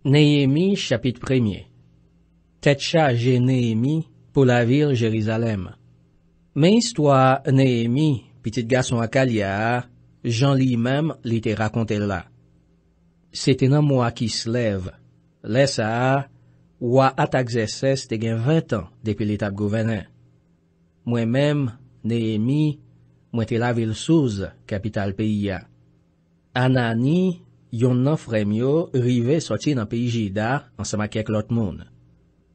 Néhémie, chapitre 1er. Tête chargée Néhémie pour la ville Jérusalem. Mais histoire Néhémie, petit garçon à Kalia, Jean lui-même l'était raconté là. C'était dans moi qui se lève. Laissa, roi Artaxerxès te gen 20 ans depuis l'étape gouverneur. Moi-même, Néhémie, moi te la ville Souz, capitale pays. Anani, yon nan frèm yo, rive sorti dans pays Jida, ensemble avec l'autre monde.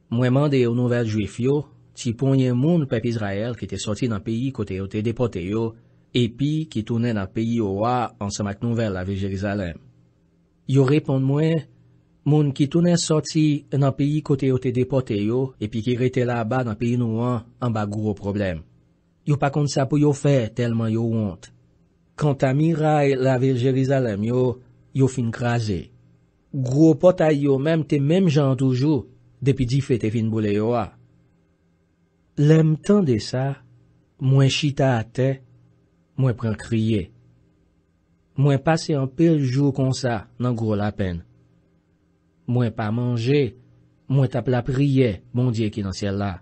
Moi mande aux nouvelles juifs yo, ti ponye moun peuple Israël qui était sorti dans pays côté yo te déporté yo, et puis qui tournait dans pays Oa, ensemble avec nouvelle la ville Jérusalem. Yo répond moi, moun qui tournait sorti dans pays côté yo te déporté yo, et puis qui rete là-bas dans pays noir, en bas gros problème. Yo pas contre ça pour yo faire tellement yo honte. Quand à miraille la ville Jérusalem yo fin crasé. Gros portail yo même te même gens toujours, depuis di fait te fin boule yo a. L'aime tant de ça, moins chita à terre, moins prend crier. Moins passé un pile jour comme ça, nan gros la peine. Moins pas manger, moins tape la prière, bon Dieu qui dans ciel là.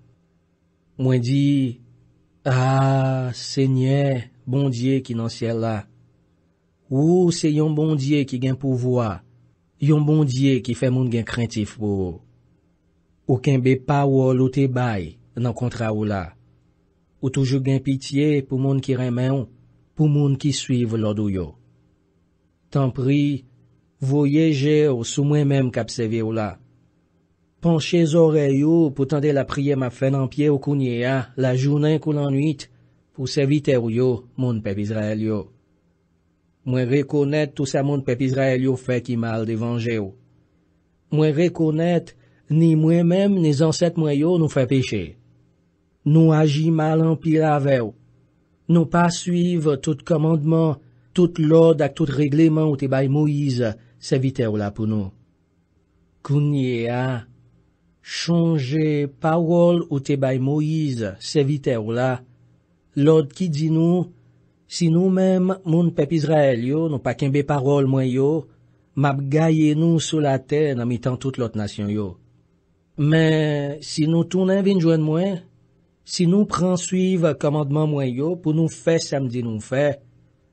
Moins dit, ah, Seigneur, bon Dieu qui dans ciel là. Ou c'est yon bon Dieu qui gen pouvoir, yon bon Dieu qui fait moun gen craintif pour. Ou kenbe parole ou te bay nan kontra ou la. Ou toujours gen pitié pour moun qui remen, pour moun qui suivent l'ordre yo. Tant prie, voyez ou sous moi-même k'ap servi ou la. Penchez oreilles ou pour tendre la prière m'a fait en pied au kounye a, la journée ou la nuit, pour serviteur yo, moun peuple Israël yo. Moi reconnaître tout ça moun peuple Israël yo fait qui mal dévangé ou. Moi reconnaître ni moi-même ni ancêtres moi yo nous fait pécher. Nous agis mal en pile avec ou. Nous pas suivre tout commandement, tout l'ordre ak tout règlement ou te bay Moïse, serviteur là pour nous. Kounye a changer parole ou te bay Moïse, serviteur là, l'ordre qui dit nous, si nous-mêmes, moun peuple Israël yo, nous pas kembe parole moi yo, m'a gaye nous sous la terre dans mitan toute l'autre nation yo. Mais, si nous tournons vin joindre moi, si nous prenons suivre commandement moi yo, pour nous faire samedi nous faire,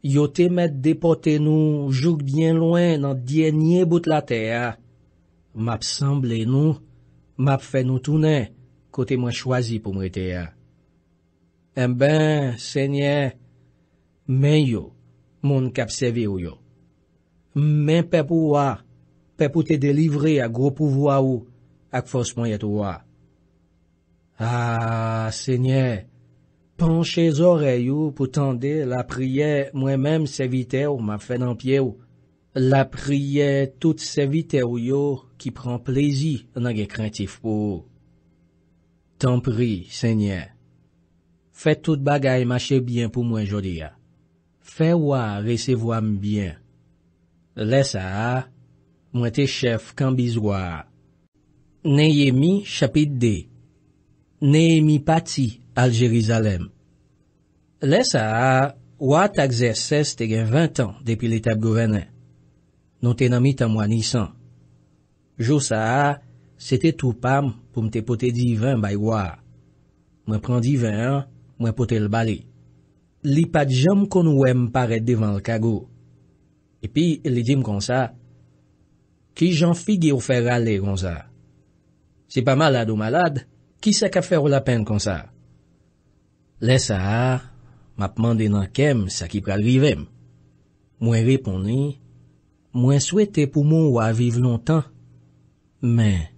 yo te met déporter nous, jouk bien loin dans dernier bout de la terre, m'a semblé nous, m'a fait nous tourner, côté moi choisi pour me rete. Eh ben, Seigneur, men yo, moun k'ap servi ou yo. Men peuple ou peuple te délivrer à gros pouvoir ou, ak force moyen ou. Ah, Seigneur, penchez oreilles ou pour tendre la prière, moi-même serviteur ou m'a fait dans pied ou. La prière tout serviteur ou yo qui prend plaisir dans gen craintif pour. T'en prie, Seigneur. Faites toute bagaille marcher bien pour moi aujourd'hui. Fais wa recevoir bien. Laisse ça, moi te chef Cambizwa. Néhémie chapitre 2. Néhémie parti à Jérusalem. Laisse ça, roi Artaxerxès te gen 20 ans depuis l'étape gouverneur. Nous te nan mitan mois Nisan. Jour ça, c'était tout pam pour m'te poter divin bay roi. Moi prend divin, moi poter le balai. Li pa jam kon ouem paraît devant le cago. Et puis, il dit comme ça, qui j'en figue ou faire aller comme ça? C'est pas malade ou malade, qui c'est qu'a faire la peine comme ça? Laisse ça, m'a demandé dans kem ça qui pral rive. Moi répondi, moi souhaité pour mon roi vivre longtemps. Mais,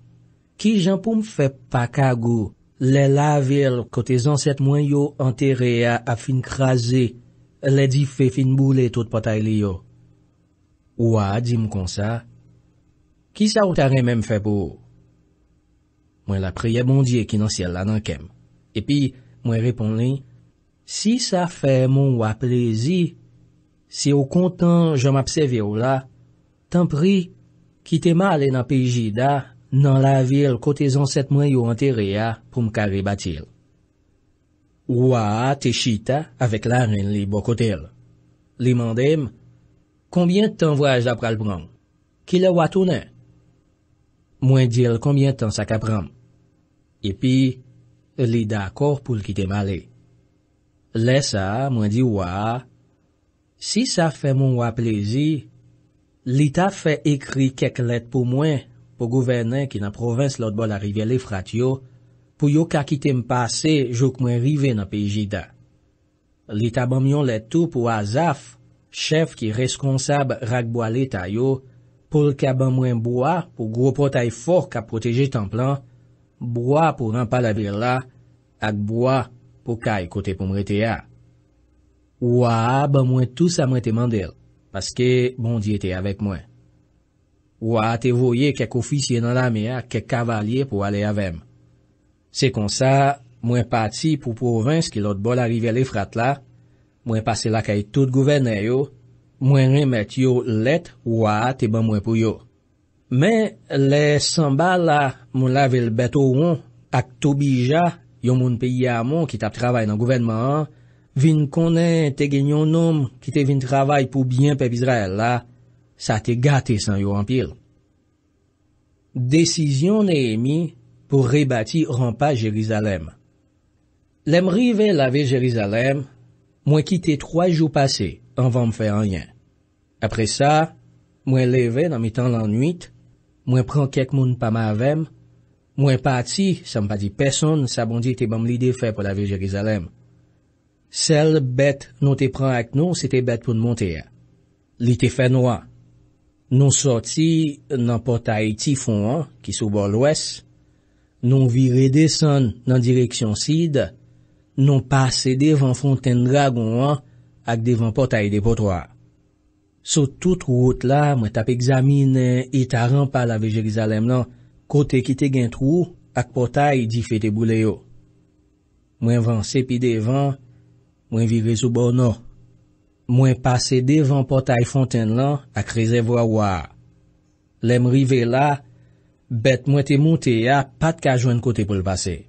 qui j'en pour me faire pas cago? Les lavels côté ancêtres moins yo enterré à fin crasé, les di fait fin boule tout portail li yo. Ouah, dis-moi comme ça. Qui ça ou t'arrête même fait pour? Moi la prière bon Dieu qui dans ciel là dans kem. Et puis, moi répondre, si ça fait mon roi plaisir, si au content je m'observe ou là, tant prie, quittez mal dans pays Jida, dans la ville côté ancêtres moi yo enterré pour me carrer bâtir. Ouah, te chita avec la reine li bon côté. Li mandem, combien de temps voyage d'après le prendre? Qui le wa tourner? Moi dire combien de temps ça prend. Et puis, li d'accord pour le quitter malé. Laisse ça, moi dit ouah. Si ça fait mon ouah plaisir, li t'a fait écrit quelques lettres pour moi, pour gouverner qui dans province l'autre bord la rivière l'Euphrate yo, pour yo ka quitter me passer, jouk moi rive dans pays Jida. Li t'a ban yon lettre tout pour Azaf, chef qui responsable ragbois l'état yo, pour le ka ban moins bois, pour gros portail fort qui protéger temple, bois pour remplir la ville là, ak bois pour kay côté pour m'rete ya. Ouah, ban moi tout ça moi te mandel, parce que bon Dieu était avec moi. Ouah, te voyé quelques officiers dans la mer, quelques cavaliers pour aller avec moi. C'est comme ça, moi parti pour province qui l'autre bord arrivé à l'Euphrate là, moi passé la kay tout gouverneur yo, moi remettre yo lettre ouah te ban moi pour yo. Mais les samba là, mon lave le bête au rond, ak Tobija, yon moun pays amon qui t'a travaillé dans le gouvernement, vin konnen te gen yon homme qui te vin travail pour bien peuple Israël là, ça te gâté sans yo en pile. Décision Néhémie pour rebâtir rempart Jérusalem. L'aime rive laver Jérusalem, moi quitté 3 jours passés, avant me faire rien. Après ça, moi levé dans mes temps la nuit, moi prends quelques moun pa mavem, moi parti, ça me pas dit personne, ça bon Dieu te bam l'idée fait pour laver Jérusalem. Celle bête nous te prend avec nous, c'était bête pour nous monter. Li te fait noir. Nous sorti dans portail Tifon, qui sous bord l'ouest, nous viré descendre dans direction sud, nous passé devant Fontaine Dragon, avec devant portail des potoirs. Sur toute route là, moi t'ap examine et t'a rempart la Jérusalem là, côté qui te gen trou, ak portail di fait te boule yo. Moi avancé pi devant, moi viré sous bord nord. Moi passé devant portail Fontaine là, ak réservoir wa. L'aime rive là, bête moi te monté ya, pas de ka joindre côté pour le passer.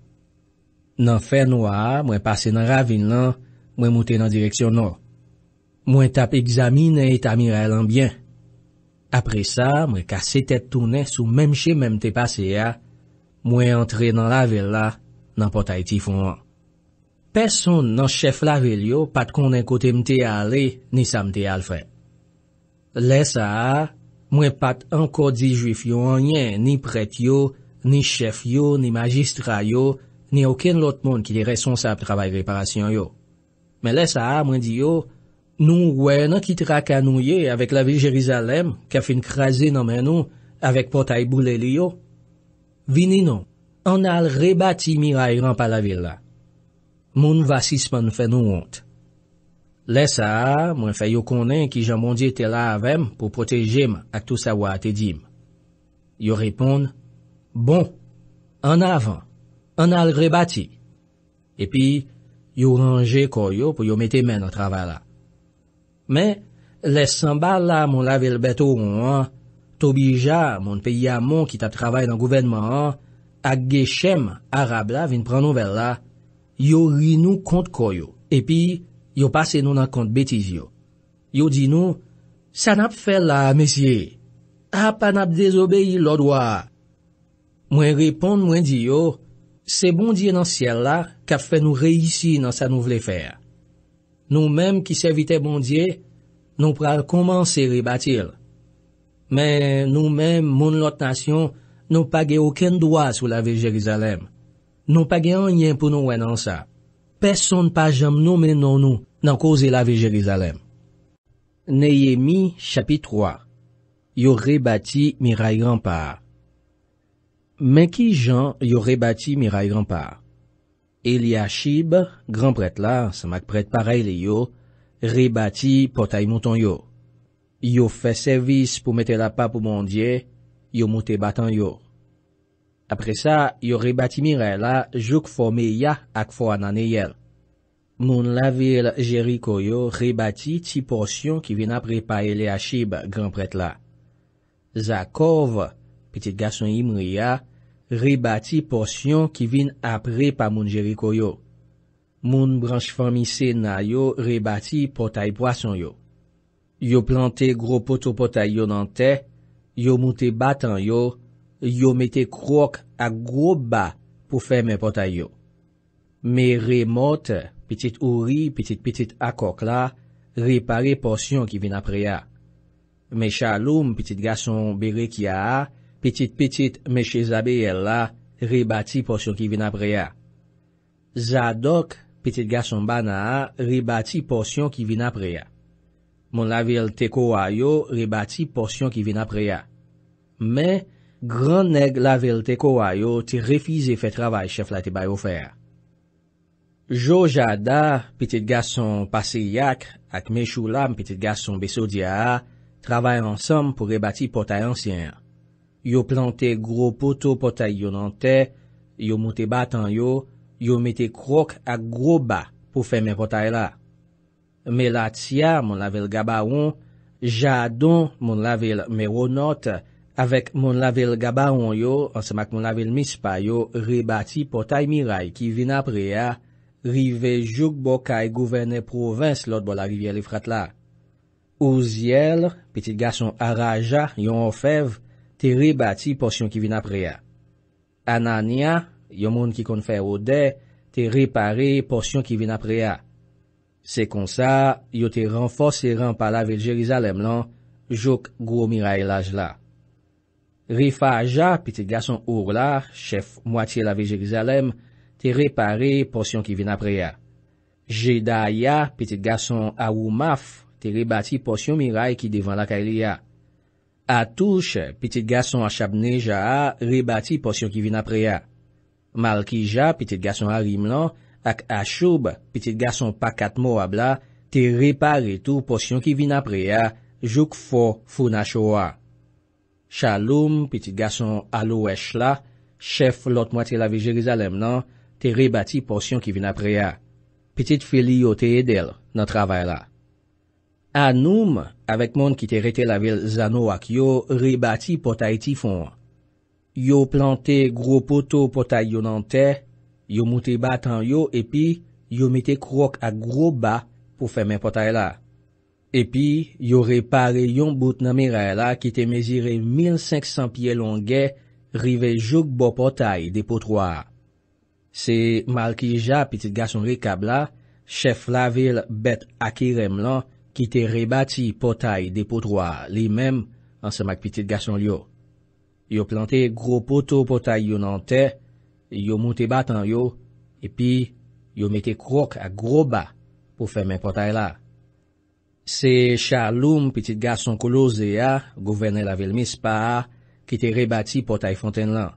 Nan fait noir, moi passé dans ravine là, moi monté dans direction nord. Moi tap examine et t'a miré en bien. Après ça, moi cassé tête tourner sous même chez même te passé ya, moi entré dans la ville là, dans portail Tifon. Personne nan chef la ville yo, pas de konnen côté m'te aller, ni ça m'te al fait. Laisse ça, moi pas encore dit juif yo rien, ni prêtre yo, ni chef yo, ni magistrat yo, ni aucun autre monde qui est responsable travail réparation yo. Mais laisse ça, moi dit yo, nous ouais nan qui traka nou ye avec la ville Jérusalem, qui a fait craser nan men nous avec portail boule li yo. Vini non, on a rebâti miraille rempart la ville là. Moun va sisman fait nous honte. Laisse ça, moi fait yo konnen qui Jean Bondier était là avec pour protéger m ak tout ça wa te dim. Yo répond, bon, en avant, on a rebâti. Et puis, yo rangé koyo pour yo mette men au travail là. Mais, les samba là, mon lave le bête au rond, Tobija, mon pays amon qui t'a travaillé dans le gouvernement, ak Geshem, arabe là, vin prendre nouvelle là, yo ri nou compte koyo. Et puis, yo passe nous dans compte bêtise yo. Yo dit nous, ça n'a pas fait là, messieurs. Ah, pas n'a désobéi l'ordre. Moi répond, moi dit yo, c'est bon Dieu dans ciel là, qu'a fait nous réussir dans ça nous voulait faire. Nous-mêmes qui servitait bon Dieu, nous pral commencer rebâtir. Mais nous-mêmes, moun l'autre nation, nous pas gen aucun droit sur la ville Jérusalem. Nous pas gen rien pour nous dans ça. Personne pas jamais nommé non nous dans cause la ville Jérusalem. Néhémie chapitre 3. Yo rebâti miraille rempart. Mais qui Jean yo rebâti miraille rempart? Eliashib, grand prêtre là, ça m'a prêtre pareil les yo, rebâti portail mouton yo. Yo fait service pour mettre la pa pour mon Dieu, yo monté batan yo. Après ça, yo rebâti miraille là, jouk formé ya ak fo ananeyel. Moun la ville Jéricho yo rebâti ti portion qui vient après pa Eliashib, grand prêtre là. Zakov, petit garçon Imria, rebâti portion qui vient après pa moun Jéricho yo. Moun branche famille Sena yo rebâti portail poisson yo. Yo planté gros poteau portail yo nan terre, yo monté batan yo, yo mette krok ak gros bas pour fermer portail yo. Mais Remot, petit Ouri, petit Akok là, réparer portion qui vient après ya. Mais Shalom, petit garçon Berekia, petit Méché Zabéel là, rebâti portion qui vient après ya. Zadok, petit garçon Bana, rebâti portion qui vient après ya. Mon lavel Tekoa yo, rebâti portion qui vient après ya. Mais, grand nèg lavel Tekoa yo, te refusé fait travail chef la te bay offert. Jojada, petit garçon Paseyak, ak Meshulam, petit garçon Besodia, travaillent ensemble pour rebâtir portail ancien. Yo planté gros poteau portail yo nan terre, yo monté batan yo mette krok ak gros bas pour fermer portail là. Mais la tia, mon lavel Gabaon, Jadon, mon lavel Meronot, avec mon lavel Gabaon yo, ensemble avec mon lavel Mispa yo, rebâti portail Mirail qui vient après ya, rive jouk bokay gouverneur province l'autre bord la rivière l'Euphrate là. Ouziel, petit garçon Araja, yon orfèvre, te rebâti portion qui vient après ya. Anania, yon moun qui kon fè odè, te réparé portion qui vient après ya. C'est comme ça, yo te renforcé ran par la ville Jérusalem lan, jouk gros miraillage là. Rifaja, petit garçon Ourla, chef moitié la ville Jérusalem, te réparé portion qui vient après ya. Jedaya, petit garçon Aoumaf, te rebâti portion miraille qui devant la Kailia. Atouche, petit garçon Achabneja, rebâti portion qui vient après ya. Malkija, petit garçon Arimlan, ak Achoub, petit garçon Pakat Moabla, te réparé tout portion qui vient après ya, jouk fo Funachoa. Shalom, petit garçon Aloeshla, chef l'autre moitié la ville Jérusalem nan, te rebâti portion qui vient après ya. Petite fili yo te edel, nan travail là. Anoum, avec monde qui te rete la ville Zanoak yo, rebâti portail Tifon. Yo planté gros poteau portail yo nan terre, yo monté batan yo, et puis, yo mette krok à gros bas pour fermer portail là. Et puis, yo réparé yon bout nan miraille là qui te mesuré 1500 pieds longuet, rive jouk bo portail des potroirs. C'est Malkija, petit garçon Rekabla, chef la ville Bet Akirem lan, qui te rebâti portail des potroirs, lui-même, ensemble avec petit garçon yo. Yo planté gros poteau portail yo nan terre, yo monté batan yo, et puis, yo mette krok à gros bas pour fermer portail là. C'est Shalom, petit garçon Kolosea, gouverneur la ville Mispa, qui te rebâti portail fontaine là.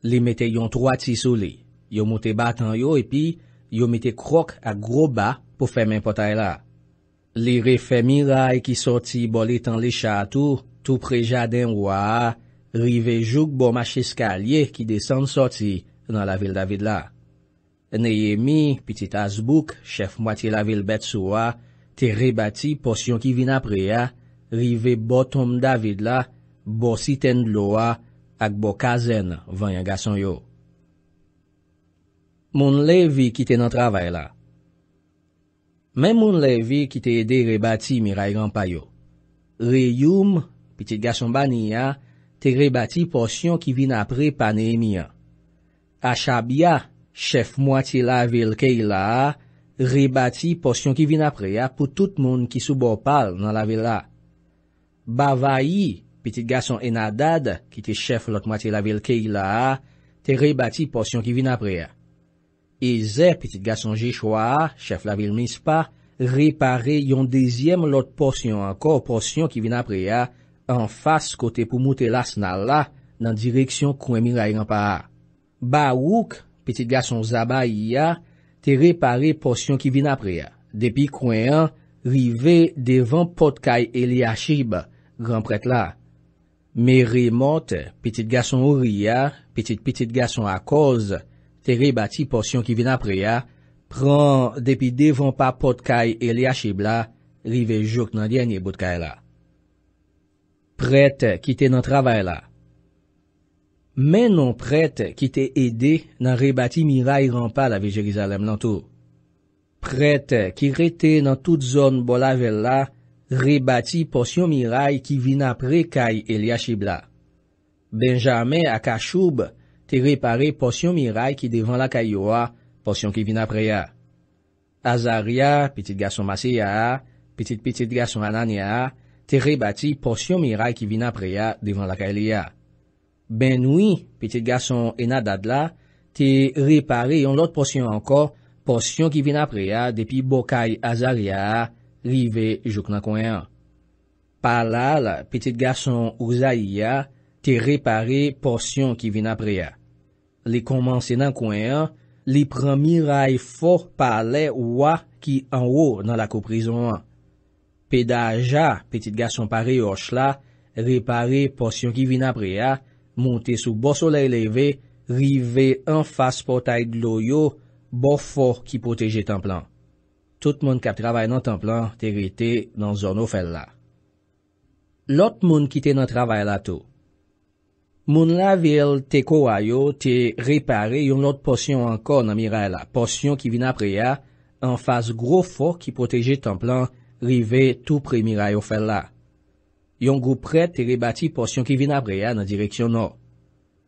Li mette yon 3 tisoli. Yo monté batan yo, et puis, yo mette krok à gros bas pour fermer portail là. Li refait miraille qui sorti bon l'étang les châteaux, tout près jardin roi, rive jouk bon marché escalier qui descend sorti dans la ville David là. Nehemi, petit Azbouk, chef moitié la ville Betsoua, te rebâti portion qui vient après ya, rive bottom David là, bo siten d'loa, ak bo kazen, vanyan garçon yo. Moun Levi qui te nan travail là. Même moun Levi qui te aidé rebâti miraille rampa yo. Reyoum, petit garçon Bania, te rebâti portion qui vient après pa Nehemia. Achabia, chef moitié la ville Keila, rebâti portion qui vient après ya pour tout monde qui sous bord parle dans la ville là. Bavaï, petit garçon Enadad, qui te chef l'autre moitié la ville Keila, te rebâti portion qui vient après ya. Eze, petit garçon Jéchoua, chef la ville Mispa, réparé yon deuxième l'autre portion encore, portion qui vient après ya, en face côté pour monter l'asnal là, dans direction coin miraille rampa. Baouk, petit garçon Zabaïa, te réparé portion qui vient après ya. Depuis coin, rivé devant Potkay Eliashib, grand prêtre là. Mérimot, petit garçon Ouria, petit garçon à cause, te rebâti portion qui vient après ya, prend depuis devant pas Potkay Eliashib là, rive jouk nan dernier bout kay là. Prêtre qui te nan travail là. Mais non prêtre qui te aidé nan rebâti miraille rampa la ville Jérusalem nan tout. Prêtre qui rete dans toute zone bo la ville là, rebâti portion miraille qui vient après kay Eliashib là. Benjamin ak Achoub te réparé portion miraille qui devant la Kayoa, portion qui vient après ya. Azaria, petit garçon Maséa, petit garçon Anania, te rebâti portion miraille qui vient après ya devant la Kayoa. Benoui, petit garçon Enadad la, te réparé yon l'autre portion encore, portion qui vient après ya depuis Bokay Azaria, rive jouk nan koyen. Palal, petit garçon Ouzaïa, te réparé portion qui vient après ya. Li commencé nan koyen, li pran miraille fort palais ouwa qui en haut dans la coprison. Pedaja, petit garçon Paréoche la, réparé portion qui vient après ya, monté sous beau soleil levé, rive en face portail de l'eau bon fort qui protégeait Templan. Tout monde qui travaille dans Templan te rete dans zone ofel là. L'autre monde qui te dans travail là tout. Moun la ville te koayo te réparé yon l'autre portion encore dans miraille là, portion qui vient après ya, en face gros fort qui protégeait Templan, rive tout près miraille ofel là. Yon groupe prêt te rebâti portion qui vient après ya dans direction nord.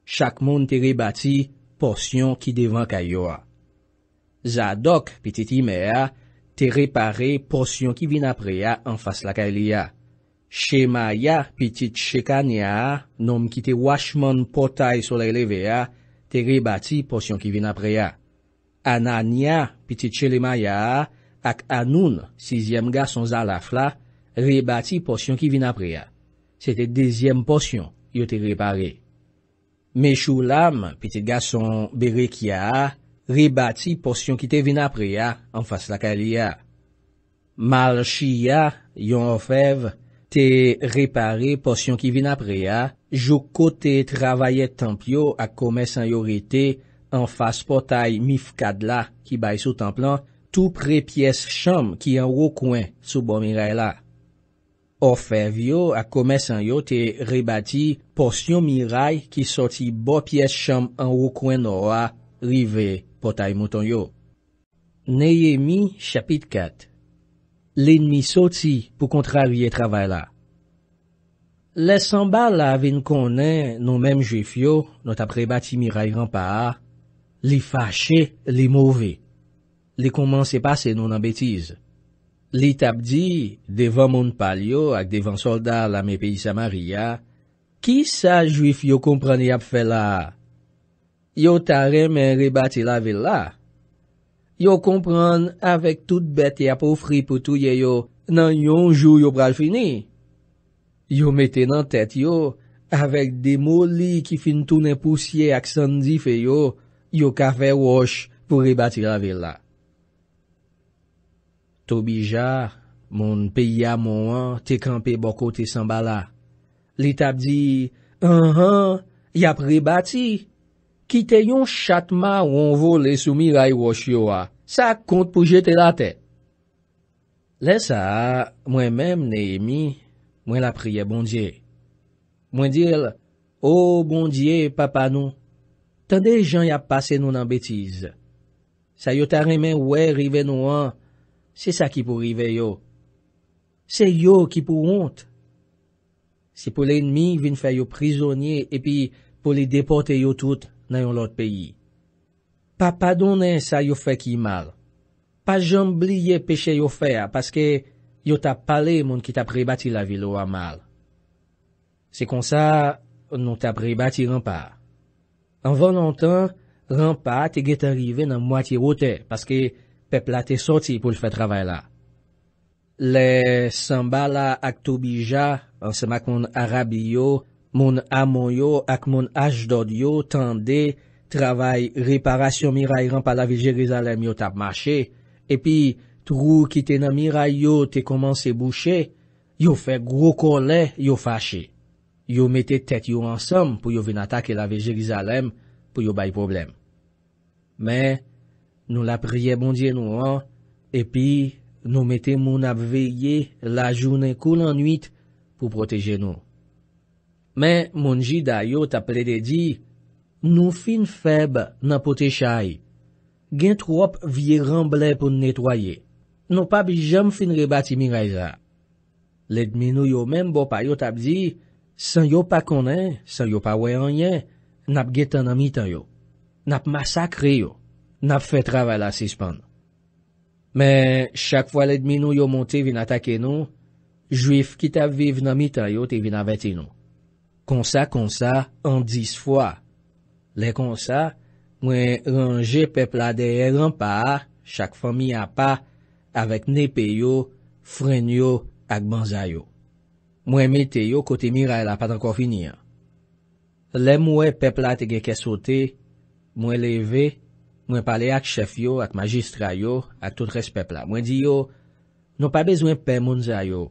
Chaque monde te rebâti portion qui devant Kayoa. Zadok, petit Imea, te réparé portion qui vient après ya en face la Kailia. Shemaya, petit Shekania, nom qui te washman portail soleil levé ya, te rebâti portion qui vient après ya. Anania, petit Shelemaya, ak Anoun, sixième garçon Zalaf la, rebâti portion qui vient après ya. C'était deuxième portion, yo te réparé. Meshulam, petit garçon Berekia, rebâti portion qui te vient après ya, en face la Kalia. Malchia, yon orfèvre, te réparé portion qui vient après ya, jou côté travaillait tempio à commerçant yorité, en face portail Mifkadla, qui baille sous templan, tout près pièce chambre qui en haut coin, sous bon miraille là. Orfèvre yo à commerçant yo te rebâti portion miraille qui sorti bon pièce chambre en haut coin nord, rive portail mouton yo. Néhémie chapitre 4. L'ennemi sorti pour contrarier travail là. Les sambal la vin konnen nous mêmes juifs yo, notre après bâti miraille rempart, li fâché, li mauvais. Li commence passer nous dans bêtise. Li tap di devant moun palio ak devant soldat la mes pays Samaria, qui sa juif yo comprenne y ap fait là? Yo tare men rebâti la ville là. Yo comprenne avec toute bête y ap offri pour tout yo nan yon jou yo pral fini. Yo mette nan tête yo avec des moli qui fin tourner poussière ak sandi fe yo ka fè wosh pour rebâti la ville là. Tobija, mon pays à mon te campé bon côté Sambala. Li tap di, y a rebâti. Ki te yon chatma ou on vole sou miray wosh yo a. Ça compte pour jeter la tête. Laisse moi-même Néhémie, moi la prière bon Dieu. Moi dire, oh bon Dieu, papa nous. Tant des gens y a passé nous dans bêtise. Ça yo ta remen ouais rive nous an. C'est ça qui pour rive yo. C'est yo qui pour honte. C'est pour l'ennemi vin faire yo prisonnier et puis pour les déporter yo tout dans yon l'autre pays. Pas pardonner ça yo fait qui mal. Pas jamais oublier péché yo fait parce que yo t'a parlé moun qui t'a rebâti la ville ou mal. C'est comme ça nous t'a rebâti rempart. En vent longtemps, rempart te get arrivé dans moitié route parce que peuple a te sorti pour le faire travail là. Les Sambala ak Tobija, ensemble ak mon Arabi yo, mon Amon yo ak mon Ashdod yo tende travail réparation miraille rempart la ville Jérusalem yo tap marché et puis trou qui te nan miraille yo te commencé boucher, yo fait gros colère, yo fâché. Yo mette tête yo ensemble pour yo venir attaquer la ville Jérusalem pour yo bay problème. Mais nous la prié bon Dieu nous an, et puis nous mettons moun ap veiller la journée coule en nuit pour protéger nous. Mais mon jida yo t'a plaidé dit, nous fin faible nan pote chay. Gen trop vieux remblai pour nettoyer. Nous pas jamais fin rebâti miraille. L'ennemi nous yo même bon pa yo t'a dit, Sans yo pas connaît, sans yo pas wè rien, n'ap getan nan mitan yo. N'ap massacré yo. N'ap fait travail la suspendre. Mais chaque fois l'ennemi nous yo monté vin attaquer nous, juif qui t'a vive nan mitan yo te vin aveti nous. Kon sa, en 10 fois. Les kon sa, mwen ranger peuple la derrière rempart, chaque famille a pas, avec nepe yo, fren yo, ak banza yo. Mwen mette yo côté mirail la pas encore fini. Les mwen peuple la te gen ke sote, mwen leve, mwen pale ak chef yo, ak magistrat yo, ak tout reste peuple la. Mwen di yo, non pas besoin paix moun za yo.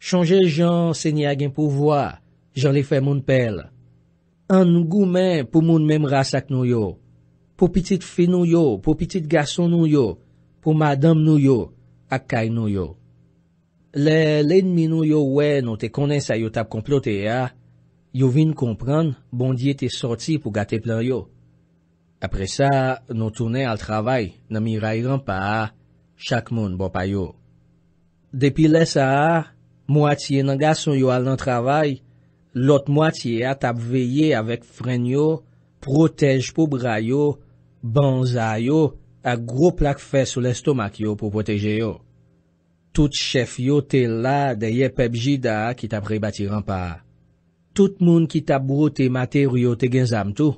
Changer Jean Seigneur gen pouvoir, Jean les fait moun pel. An goumen pour moun même race ak nou yo. Pour petite fille nou yo, pour petit garçon nou yo, pour madame nou yo, ak kay nou yo. L'ennemi nou yo ouais, nou te konnen sa yo tap complote ya, yo vin comprendre, bon Dieu te sorti pour gâter plan yo. Après ça, nous tourner al travail, nan mirail rempart, chaque moun bon pa yo. Depuis là ça, moitié nan garçon yo al nan travail, l'autre moitié a tap veillé avec fren yo, protège pour bras yo, banza yo, ak gros plaque fait sous l'estomac yo pour protéger yo. Tout chef yo te là derrière pep Jida qui t'a rebâti rempart. Tout moun qui t'a brouté matériaux te gen zam tout.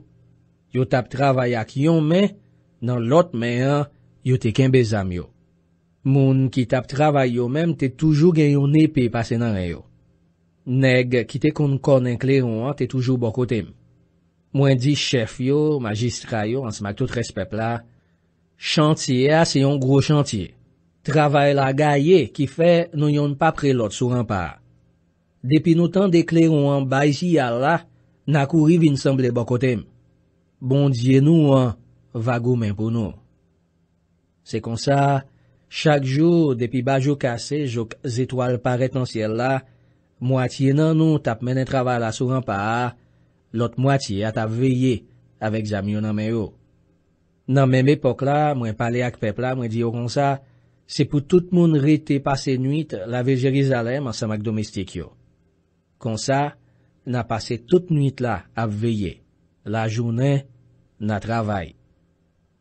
Yo tap travay ak yon men, nan l'autre men yo te kenbe zam yo. Moun qui tap travay yo même te toujours gen yon épée passé nan ren yo. Nèg qui te kon clairon te toujours bon côté. Mwen di chef yo, magistrat yo, ensemble tout respect là, chantier a c'est un gros chantier. Travail la gaye qui fait nous yon pas près l'autre sur rempart. Depuis nous temps d'éclairons en bas ici là, n'a couri vin semble bon côté. Bon Dieu nous va goumen pour nous. C'est comme ça, chaque jour depuis bas jour cassé, jok étoiles paraît dans ciel là, moitié nan nous tap mené travail là sur rempart, l'autre moitié a tap veillé avec zami nan men yo. Nan même époque là, moi parler ak peuple là, moi di yo comme ça, c'est pour tout moun rete passé nuit laver Jérusalem ensemble avec domestique yo. Comme ça, n'a passé toute nuit là à veiller. La journée, n'a travail.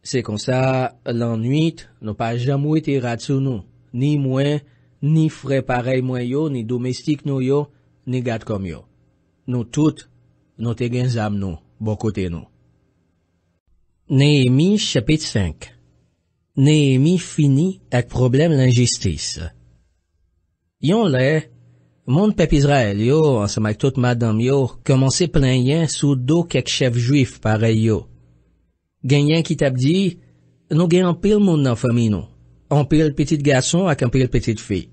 C'est comme ça, la nuit, nous pas jamais été rad sous nous, ni moins, ni frère pareil moi yo, ni domestique nous yo, ni gade comme yo. Nous toutes, nous te gen zam nous, bon côté nous. Néhémie chapitre 5. Néhémie fini avec problème l'injustice. Yon lè, mon peuple Israël yo, ensemble avec toute madame yo, commencé plaigner sous dos quelques chefs juifs pareil yo. Genyen qui t'a dit, nous gen en pile moun nan famille nous. En pile petit garçon avec en pile petite fille.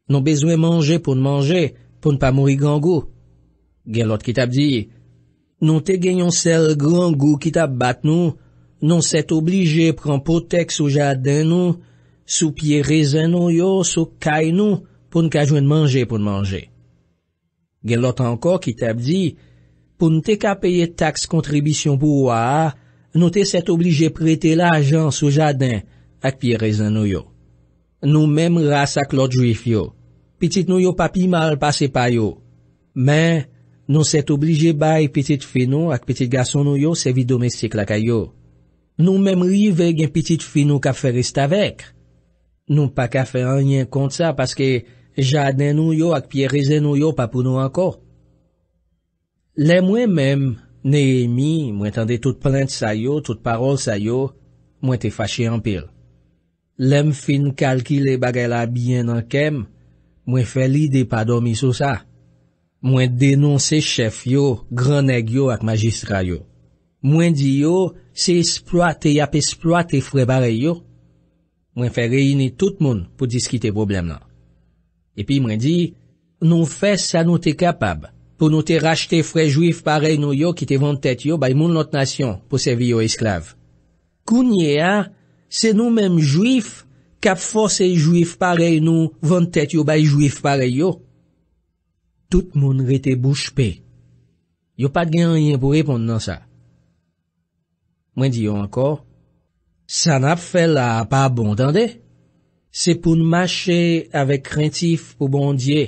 Nous besoin manger pour ne pas mourir grand goût. Gen l'autre qui t'a dit, nous te genyon sel grand goût qui t'a bat nous c'est obligé prendre potek sous jardin nous, sous pied raisin nous yo, sous kay nous, pour nous ka joindre manger pour manger. Gen l'autre encore qui t'a dit, pour nous te ka payer taxe contribution pour wa, nous te c'est obligé prêter l'argent sous jardin, ak pied raisin nous yo. Nous même race ak l'autre juif yo. Petit nous yo papi mal passé pa yo. Mais, nous c'est obligé bay petite fille nous ak petit garçon nous yo, servi domestique la kayo. Nous même rive gen petite fille nous ka faire rester avec. Nous pas ka faire rien contre ça parce que jardin nous yo ak pied raisin nous yo pas pour nous encore. Les moi-même, Néhémie, moi entendais toute plainte sa yo, toute parole sa yo, moi te fâché en pile. L'em fin calculer bagay la bien en kem, moi fait l'idée pas dormi sur ça. Moi dénoncer chef yo, grand nèg yo ak magistrat yo. Moi di yo, c'est exploiter frère pareil yo. Moi fait réunir tout le monde pour discuter problème là. Et puis moi dit, nous fait ça nous t'es capable pour nous te racheter frères juifs pareil nous yo qui te vend tête yo bay moun notre nation pour servir yo esclaves. Kounye a, c'est nous mêmes juifs k'ap forcé juifs pareil nous vend tête yo bay juifs pareil yo. Tout moun rete bouche pé. Yo pas gen rien pour répondre dans ça. Moi dis encore, ça n'a fait là pas bon, entendez? C'est pour nous marcher avec craintif pour bon Dieu,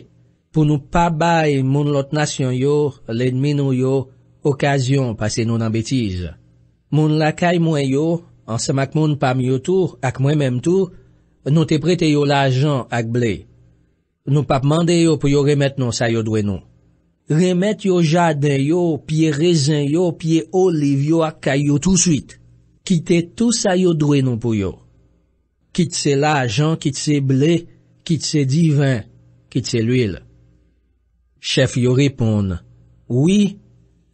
pour nous pas bailler moun l'autre nation yo, l'ennemi nou yo, occasion passer nous dans bêtise. Moun la kay mwen yo, ensemble ak moun pam yo tout, ak moi-même tout, nous te prêté yo l'argent ak blé. Nous pas demandé yo pour yo remettre non ça yo dwe nous. Remettre yo jardin yo, pied raisin yo, pied olive yo ak kay yo tout suite. Quitte tout ça yo dwe nous pour yo. Quitte c'est l'argent, quitte c'est blé, quitte c'est divin, quitte c'est l'huile. Chef yo répond, oui,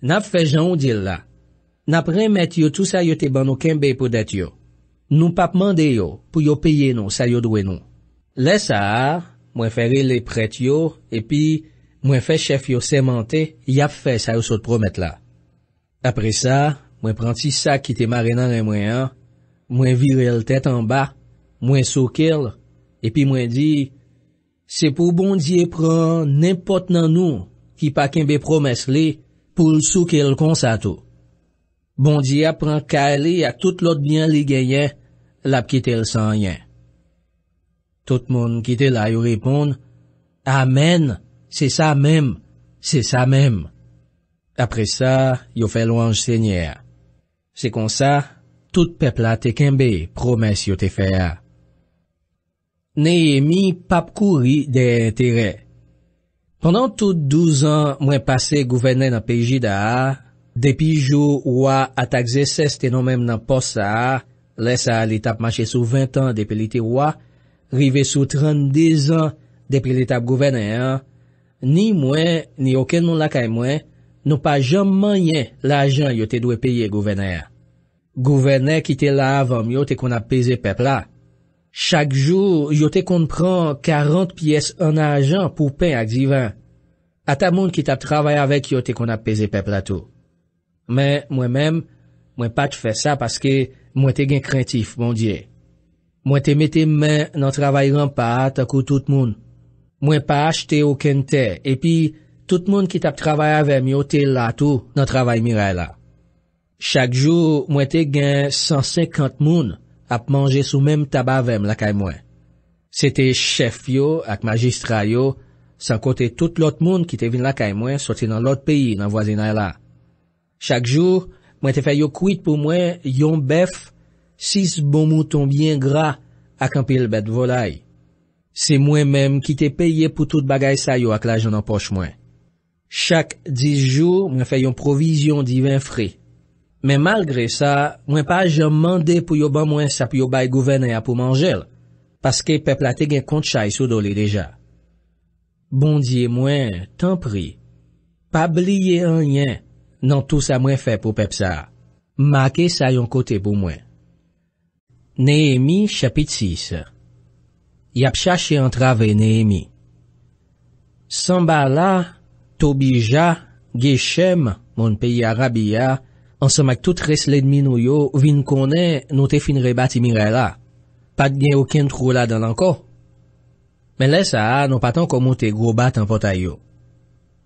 n'a fait Jean ou dit là. N'a remettre yo tout ça yo te ban nou kembe pour det yo. Nous pas demandé yo pour yo payer nous ça yo dwe nous. Laisse ça, moi faire les prêtres yo et puis moi fait chef yo sémenté, y a fait ça yo saute promettre là. Après ça, moi prend ti sac qui te maré dans moi, moi virer le tête en bas, moi sokel et puis moi dit c'est pour bon Dieu prend n'importe nan nous qui pas kembe promesse li pour le soukel comme ça tout. Bon Dieu prend calé à tout l'autre bien li gagné, l'a quitter sans rien. Tout le monde qui était là, il répond, Amen, c'est ça même, c'est ça même. Après ça, il fait louange Seigneur. C'est comme ça, tout peuple a te kembe, promesse yo te fait. Néhémie pape couri des intérêts. Pendant tout 12 ans, moi passé gouverner dans pays Juda, depuis jour roi Artaxerxès te non même dans poste ça, laisse à l'étape marcher sous 20 ans depuis l'été roi, rivé sous 32 ans depuis l'étape gouverneur, ni moi, ni aucun monde la kay moi, nous pas jamais rien l'argent yo te doit payer gouverneur. Gouverneur qui te là avant yo te qu'on a pesé peuple là. Chaque jour, yo te qu'on prend 40 pièces en argent pour pain ak divin. À ta monde qui t'a travaillé avec yo te qu'on a pesé peuple là tout. Mais moi-même, moi pas te faire ça parce que moi te gen craintif, mon Dieu. Moi te mette main dans travail rempart tant tout le monde. Moi pas acheter aucun terre et puis tout le monde qui t'a travaillé avec moi te là tout dans travail miracle là. Chaque jour, moi te gen 150 moun à manger sous même tabac avec la kay moi. C'était chef yo ak magistrat yo, sans compter tout l'autre monde qui te vinn la kay moi sorti dans l'autre pays dans voisinage là. Chaque jour, moi te fait yo cuit pour moi yon bœuf, 6 bons moutons bien gras ak un pile bête volaille. C'est moi-même qui te payé pour tout bagay sa yo ak l'argent dans poche moi. Chaque 10 jours, moi fait yon provision divin frais. Mais malgré ça, moi pas jamais demandé pour yo ban moi ça pour yo bay gouverneur pour manger parce que peuple a te gen compte chay sou dole déjà. Bon Dieu moi, t'en prie. Pas oublier rien dans tout ça moi fait pour peuple ça. Marquez ça yon côté pour moi. Néhémie chapitre 6. Y a cherché entrave Néhémie. Sambala, Tobija, Geshem, mon pays Arabia, ensemble avec tout reste l'ennemi nou yo, vin konnen nou te fin rebati mire là. Pas de gen aucun trou là dans l'encore. Mais là ça, nou pas tant comme monte gros bat en portail yo.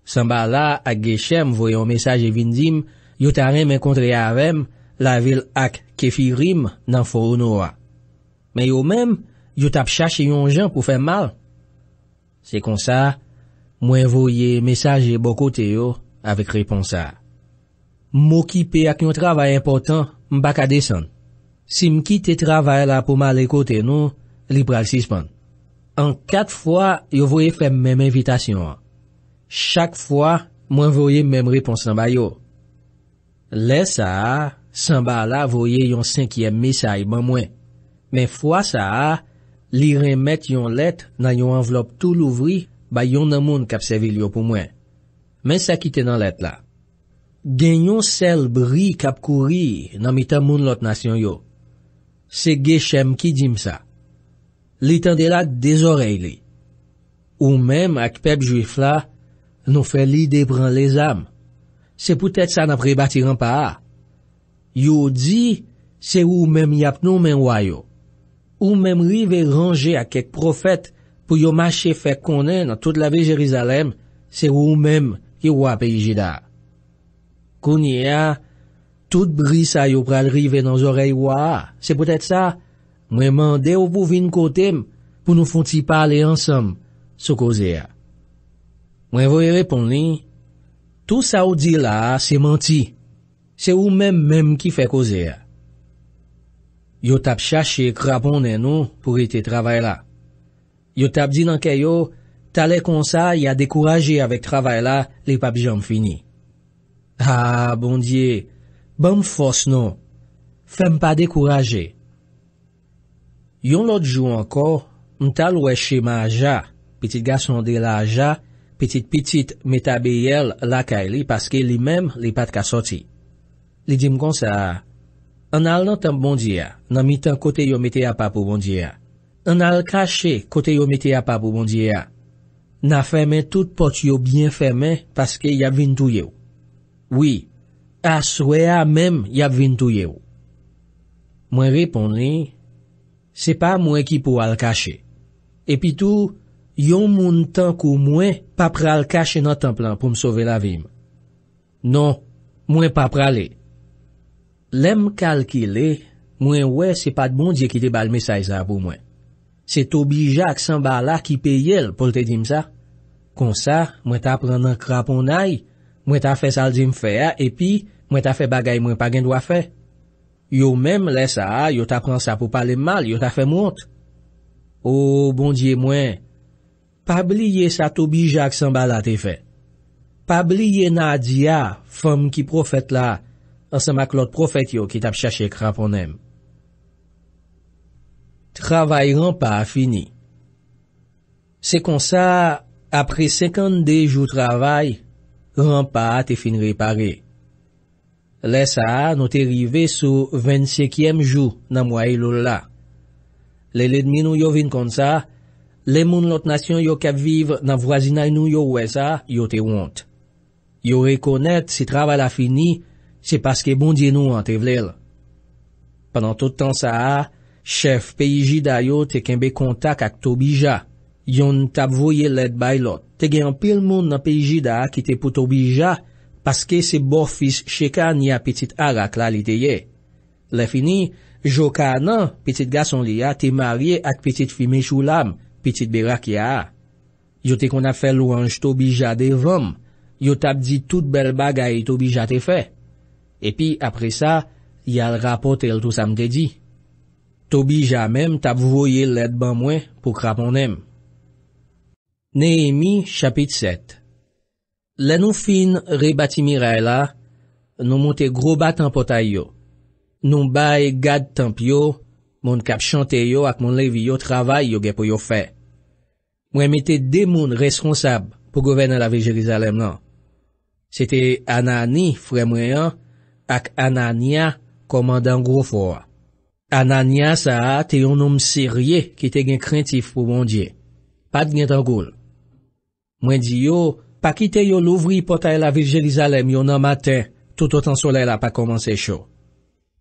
Sambala ak Geshem voye un message vin dim, yo ta reme rencontré avem la ville ak Kefirim dans Foronoa. Mais yo même, yo tap cherché yon gens pour faire mal. C'est comme ça, moi voye message bon côté yo avec réponse ça. M'occuper ak yon travail important, m'pa ka descendre. Si m'quitte travail là pour m'aller côté nous, li pral suspend. En 4 fois, yo voye faire même invitation. Chaque fois, moi voye même réponse en ba yo. Laisse ça, Sambala voye yon 5e message ban moi. Mais fois ça, li remet yon lettre dans yon enveloppe tout l'ouvri, ba yon nan moun k'ap servi yo pour moi. Mais ça qui te dans lettre là. Gen yon sel bri k'ap kouri nan mitan moun lot nation yo. C'est Geshem qui dim ça. Li tande la des oreilles li. Ou même ak peuple juif là, nous fait l'idée prend les âmes. C'est peut-être ça n'a rebâti rempart. Yo dit, c'est ou même yap nou men wayo. Ou même rive ranger à quelques prophètes pour yo marcher fait connaître dans toute la ville Jérusalem, c'est ou même qui roi pays Juda. Kounia, tout bris ça yo pral rive dans oreilles wa, c'est peut-être ça. Moi mandé ou pour vinn côté pour nous font parler ensemble, sous causer. Moi voye répondre li, tout ça ou dit là, c'est menti. C'est ou même qui fait causer. Yo tap cherché craponner nous pour ete travail là. Yo tap dit nan ke yo, t'allais comme ça, y a découragé avec travail là, les pap jam fini. Ah, bon Dieu, bon force non. Fais pas décourager. Yon l'autre jour encore, m'tal wè chez Maja, petit garçon de la Ja, petite metabeyel la kaili parce que lui-même li pat ka sorti. Li dit m'kon ça, an al nan tan bon Dieu, nan mi tan kote yo mette a pa pour bon Dieu. An al caché kote yo mette a pa pour bon Dieu. Na fermé tout porte yo bien fermé parce que y a vin touye ou. Oui, à souhait même y a vin touye ou. Moi répondre, c'est pas moi qui pour al cacher. Et puis tout, yon moun tan kou moi pas pral cacher dans temple pour me sauver la vie. Non, moi pas pralé. L'aime calculer, moi ouais c'est pas de bon Dieu qui te bal message ça pour moi. C'est Tobi Jacques Sambala qui paye pour te dire ça. Comme ça, moi t'a prendre un craponnaille, moi t'a fait ça le me faire et puis moi t'a fait bagay moi pas gen droit faire. Yo même laisse ça, yo t'a prend ça pour parler mal, yo t'a fait monte. Oh bon Dieu moi, pas oublier ça Tobi Jacques Sambala te fait. Pas oublier Nadia, femme qui prophète là, ensemble avec l'autre prophète yo qui t'a cherché craponnem. Travail pas fini. C'est comme ça, après 52 jours de travail, rempart te fin réparé. Laisse ça, nous t'es rivé sur 25e jour dans mois là. Les l'ennemi nous yo vin comme ça, les moun l'autre nation yo k'ap vivre dans voisinage nous yo ouais ça, yo te honte. Yo reconnaître si travail a fini, c'est parce que bon Dieu nous en te vle. Pendant tout temps ça, chef pays Jida yo te kembe contact ak Tobija. Yon tap voye l'aide bay lot. Te gen pile moun nan pays Jida qui te pour Tobija parce que c'est beau fils Shekania a petit Arak la li te ye. Le fini, Jokana, petit garçon li a te marié ak petite fille Meshulam, petite Berakia. Yo te kon a fait louange Tobija devant. Yo tap dit toute belle bagay Tobija te fait. Et puis après ça, y a le rapport tel tout ça me te dit. Tobija même t'a voyé l'aide ban moi pour craponem. Néhémie chapitre 7. Le nou fin rebati miray la, nou monte gros batan potay yo. Nou bay gad temp yo, moun kap chante yo ak moun levi yo travay yo gen pou yo fe. Mwen mette de moun responsable pour gouverner la ville Jérusalem nan. C'était Anani, frère mwen, ak Anania, commandant gros fort. Anania sa te yon homme sérieux qui te gen craintif pour bon Dieu. Pas de gen tangoul. Mwen di yo, pa kite yo l'ouvri portail la ville Jérusalem yo nan matin, tout autant soleil la pa commencé chaud.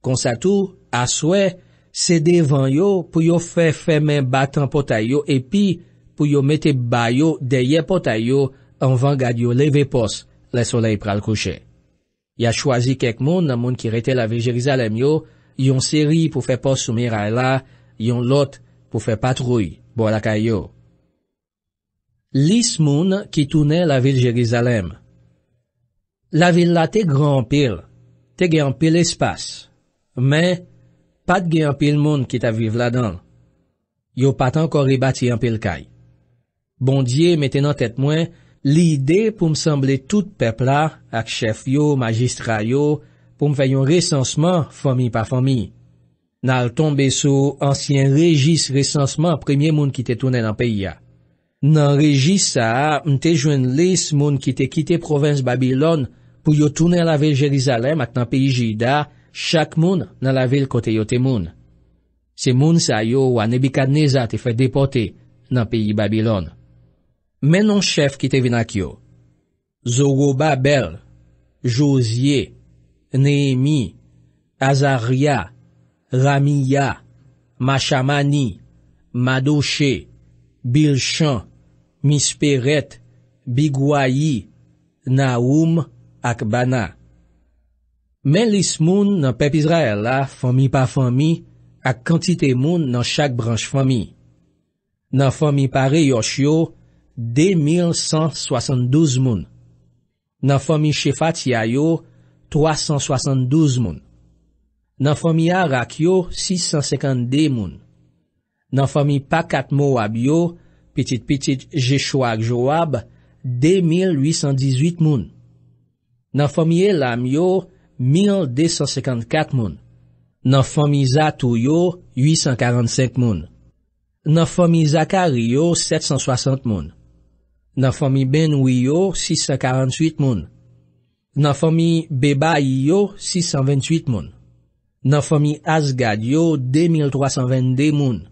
Kon sa tout, aswe, c'est devant yo pour yo fait fermer battant portail yo et puis pour yo mette ba yo derrière portail yo avant gad yo leve pos, le soleil pral coucher. Y a choisi quelques moun nan moun qui rete la ville Jérusalem yo, yon série pour faire poste sous mirail là, yon lot pour faire patrouille, bo la kayo. Lis moun qui tournait la ville Jérusalem. La ville là te grand pile, te gen pile espace, mais pas de gen pile moun qui ta vive là-dedans. Yo pas encore rebâti en pile kay. Bon Dieu mette nan tête moi l'idée pour me sembler tout peuple là, ak chef yo, magistrat yo, pour me faire un recensement famille par famille. N'al tombe sous ancien registre recensement premier moun qui te tourné dans pays ya. Nan registre ça, m'te joine liste moun qui te quitté province Babylone pour yo tourner la ville Jérusalem ak nan pays Juda, chaque moun dans la ville côté yo te moun. C'est moun sa yo ou Nebukadnezar te fait déporter dans pays Babylone. Mais non chef qui te vin ak yo. Zorobabel, Josie, Néhémie, Azaria, Ramia, Machamani, Madoché, Bilchan, Misperet, Bigwayi, Naoum, ak Bana. Men lis moun nan pep Israël la, famille par famille, ak quantité moun nan chaque branche famille. Nan famille pare yosh yo, 2172 moun. Nan fami Shefatia yo, 372 moun. Nan fami Arak yo, 652 moun. Nan fami Pakat Moab yo, petit Jeshua ak Joab, 2818 moun. Nan fami Elam yo, 1254 moun. Nan fami Zatou yo, 845 moun. Nan fami Zakari yo, 760 moun. Nan fami Benoui yo, 648 moun. Nan fami Bebai yo, 628 moun. Nan fami Azgad yo, 2322 moun.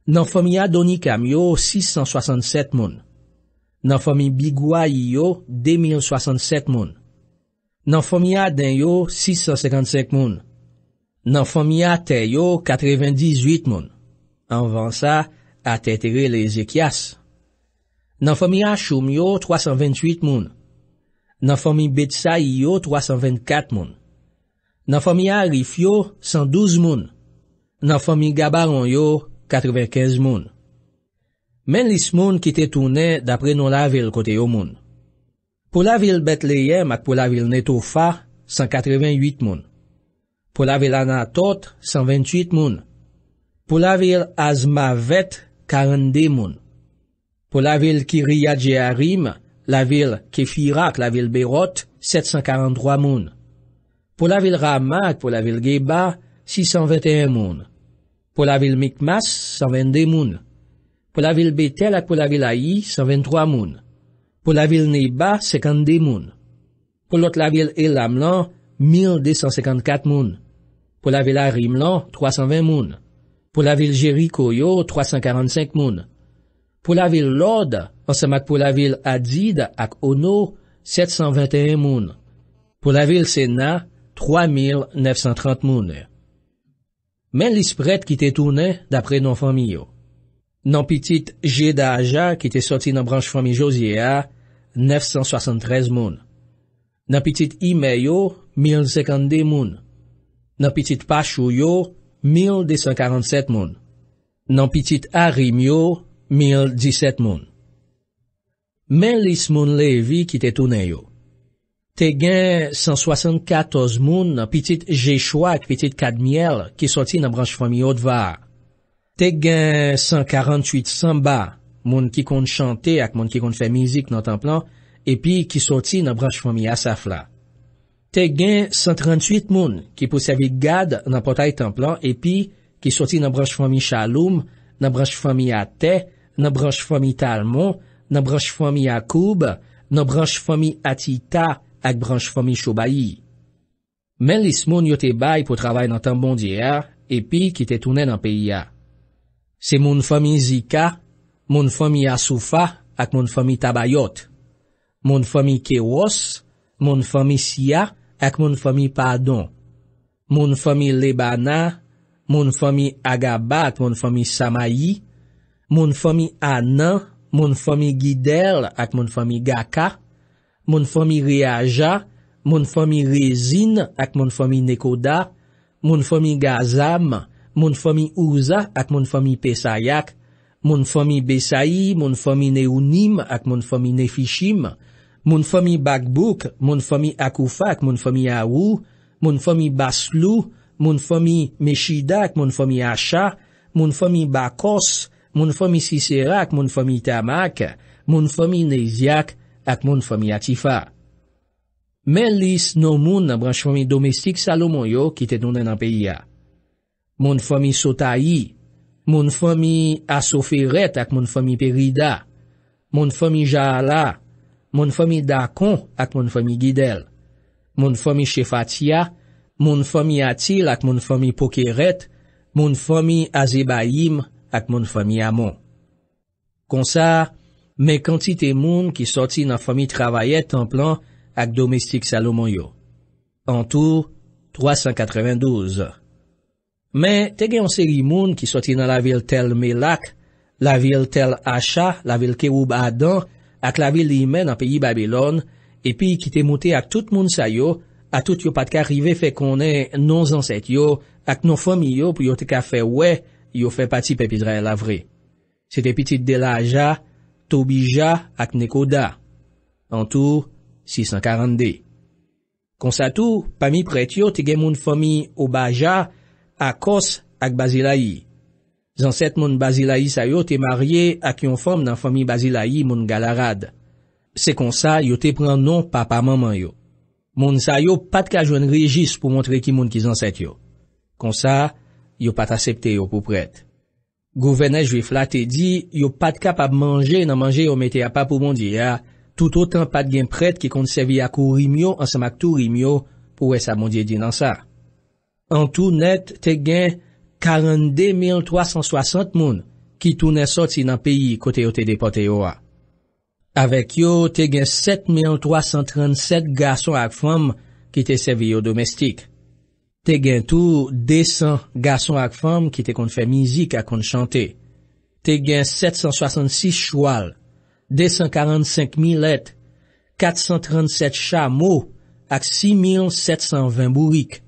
Nan fami Adonikam yo, 667 moun. Nan fami Bigwai yo, 2067 moun. Nan fami Aden yo, 655 moun. Nan fami Ate yo, 98 moun. Anvan sa, Ate tere le Ezekias. Nan fami Ashum yo, 328 moun. Nan fami Betsai yo, 324 moun. Nan fami Arif yo, 112 moun. Nan fami Gabaron yo, 95 moun. Men lis moun ki te tourne dapre non la vil kote yo moun. Pour la ville Bethlehem ak pour la ville Netofa, 188 moun. Pour la ville Anatot, 128 moun. Pour la ville Azmavet, 42 moun. Pour la ville Kiryat Jearim, la ville Kefirak, la ville Berot, 743 moun. Pour la ville Ramak, pour la ville Geba, 621 moun. Pour la ville Mikmas, 122 moun. Pour la ville Bethel ak pour la ville Haï, 123 moun. Pour la ville Neba, 52 moun. Pour l'autre la ville Elamlan, 1254 moun. Pour la ville Arimlan, 320 moun. Pour la ville Jéricho yo, 345 moun. Pour la ville Lod, ensemble pour la ville Hadid ak Ono, 721 moun. Pour la ville Sena, 3930 moun. Men l'ispret qui te tourné d'après non famille yo. Non petite Jedaja qui te sorti dans branche famille Josia, 973 moun. Nan petite Imeyo, 1052 moun. Nan petite Pachou yo, 1247 moun. Nan petite Arim yo, 1017 moun. Men lis moun Levi qui te tourné yo. Te gen 174 moun nan petite Jeshua ak petite Kadmiel qui sorti dans branche famille Odvar. Te gen 148 samba, moun ki kon chante ak moun ki kon fè mizik nan templan, epi ki sorti nan branche famille Asaf la. Te gen 138 moun ki pou servi Gad nan portail templan, epi ki sorti nan branche famille Shalom, nan branche famille Ate, nan branche famille Talmon, nan branche famille Akoub, nan branche famille Atita ak branche famille Shobayi. Men lis moun yo te bay pou travay nan tambon diya, epi ki te tourne nan peyi ya. Se moun fami Zika, moun fami Asoufa ak moun fami Tabayot. Moun fami Keros, moun fami Sia ak moun fami Padon. Moun fami Lebana, moun fami Agabat, moun fami Samayi. Moun fami Anan, moun fami Gidel ak moun fami Gaka. Moun fami Reaja, moun fami Rezin ak moun fami Nekoda. Moun fami Gazam, moun fami Uza ak moun fami Pesayak, moun fami Besaï, moun fami Neunim ak moun fami Nefishim, moun fami Bakbouk, moun fami Akoufa ak moun fami Aou, moun fami Baslou, moun fami Meshida ak moun fami Asha, moun fami Bakos, moun fami Sisera ak moun fami Tamak, moun fami Neziak ak moun fami Atifa. Men lis non moun nan branche fami domestik Salomon yo ki te donnen nan peyi ya. Moun fami Sotayi, moun fami Asoferet ak moun fami Perida, moun fami Jaala, moun fami Dakon ak moun fami Gidel, moun fami Shefatia, moun fami Atil ak moun fami Pokeret, moun fami Azebaim ak moun fami Amon. Kon sa, men quantité moun ki sorti nan fami travayet templan ak domestik Salomon yo. En tout, 392. Men te gen yon seri moun ki sorti nan la vil tel Melak, la vil tel Asha, la vil Keroub Adan, ak la vil Imen an peyi Babylon, epi ki te monte ak tout moun sa yo, a tout yo pat ka rive fe konen non zanset yo, ak non fami yo pou yo te ka fe we, yo fe pati pep Israel avre. Se te pitit Delaja, Tobija ak Nekoda. En tout, 642. Konsa tou, pami prèt yo te gen moun fami Obaja, Akos ak Bazilaï. Zanset moun Bazilaï sa yo te marye ak yon fam nan fami Bazilaï moun Galarad. Se konsa yo te pran non papa maman yo. Moun sa yo pat ka jwen regis pou montre ki moun ki zanset yo. Konsa, yo pat asepte yo pou prèt. Gouverneur juif la te di, yo pat kapab manje nan manje yo mette a pa pou bondi ya, tout autant pat gen prèt ki kon servi ak ou rimyo ansam ak tou rimyo pou wè sa bondi di nan sa. En tout net te gen 42.360 moun ki toune sorti nan peyi kote yo te depote yo a. Avec yo te gen 7.337 garçons ak femme ki te servi yo domestique. Te gen tou 200 garçons ak femme ki te kon fè mizik ak kon chante. Te gen 766 choual, 245 millet, 437 chameaux ak 6.720 bourriques.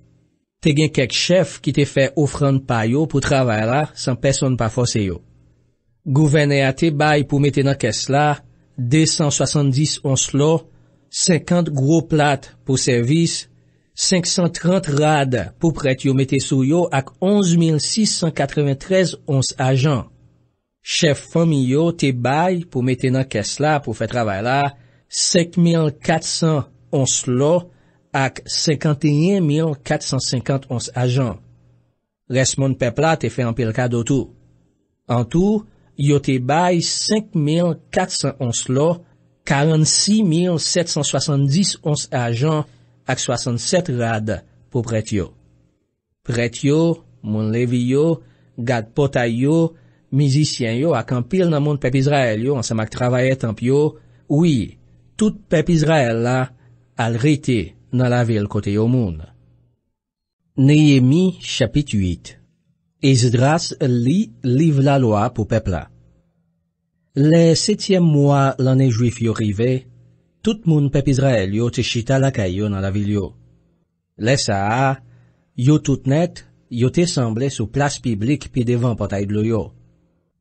Te gen kek chef ki te fè offrande pa yo pou travay la san person pa force yo. Gouverneur a te bay pou mette nan kes la 270 ons lo, 50 gros plat pou servis, 530 rad pou prèt yo mette sou yo ak 11.693 ons ajan. Chef fami yo te bay pou mette nan kes la pou fè travay la 5.400 ons lo ak 51.450 ons ajan. Res moun pepla te fè anpil kado tou. En tout, yo te bay 5.400 ons lo, 46.770 ons ajan ak 67 rad pou prèt yo. Prèt yo, moun levi yo, gad potay yo, mizisyen yo ak anpil nan moun pep Israel yo ansam ak travaye tamp yo, oui, tout pep Israel la al rete nan la vil kote yo moun. Néhémie chapit 8. Esdras li liv la loi pou pepla. Le 7e mois l'année juif yo rive, tout moun pep Israel yo te chita la kay yo nan la vil yo. Le sa, yo tout net, yo te semble sou plas publik pi devan potay dlo yo.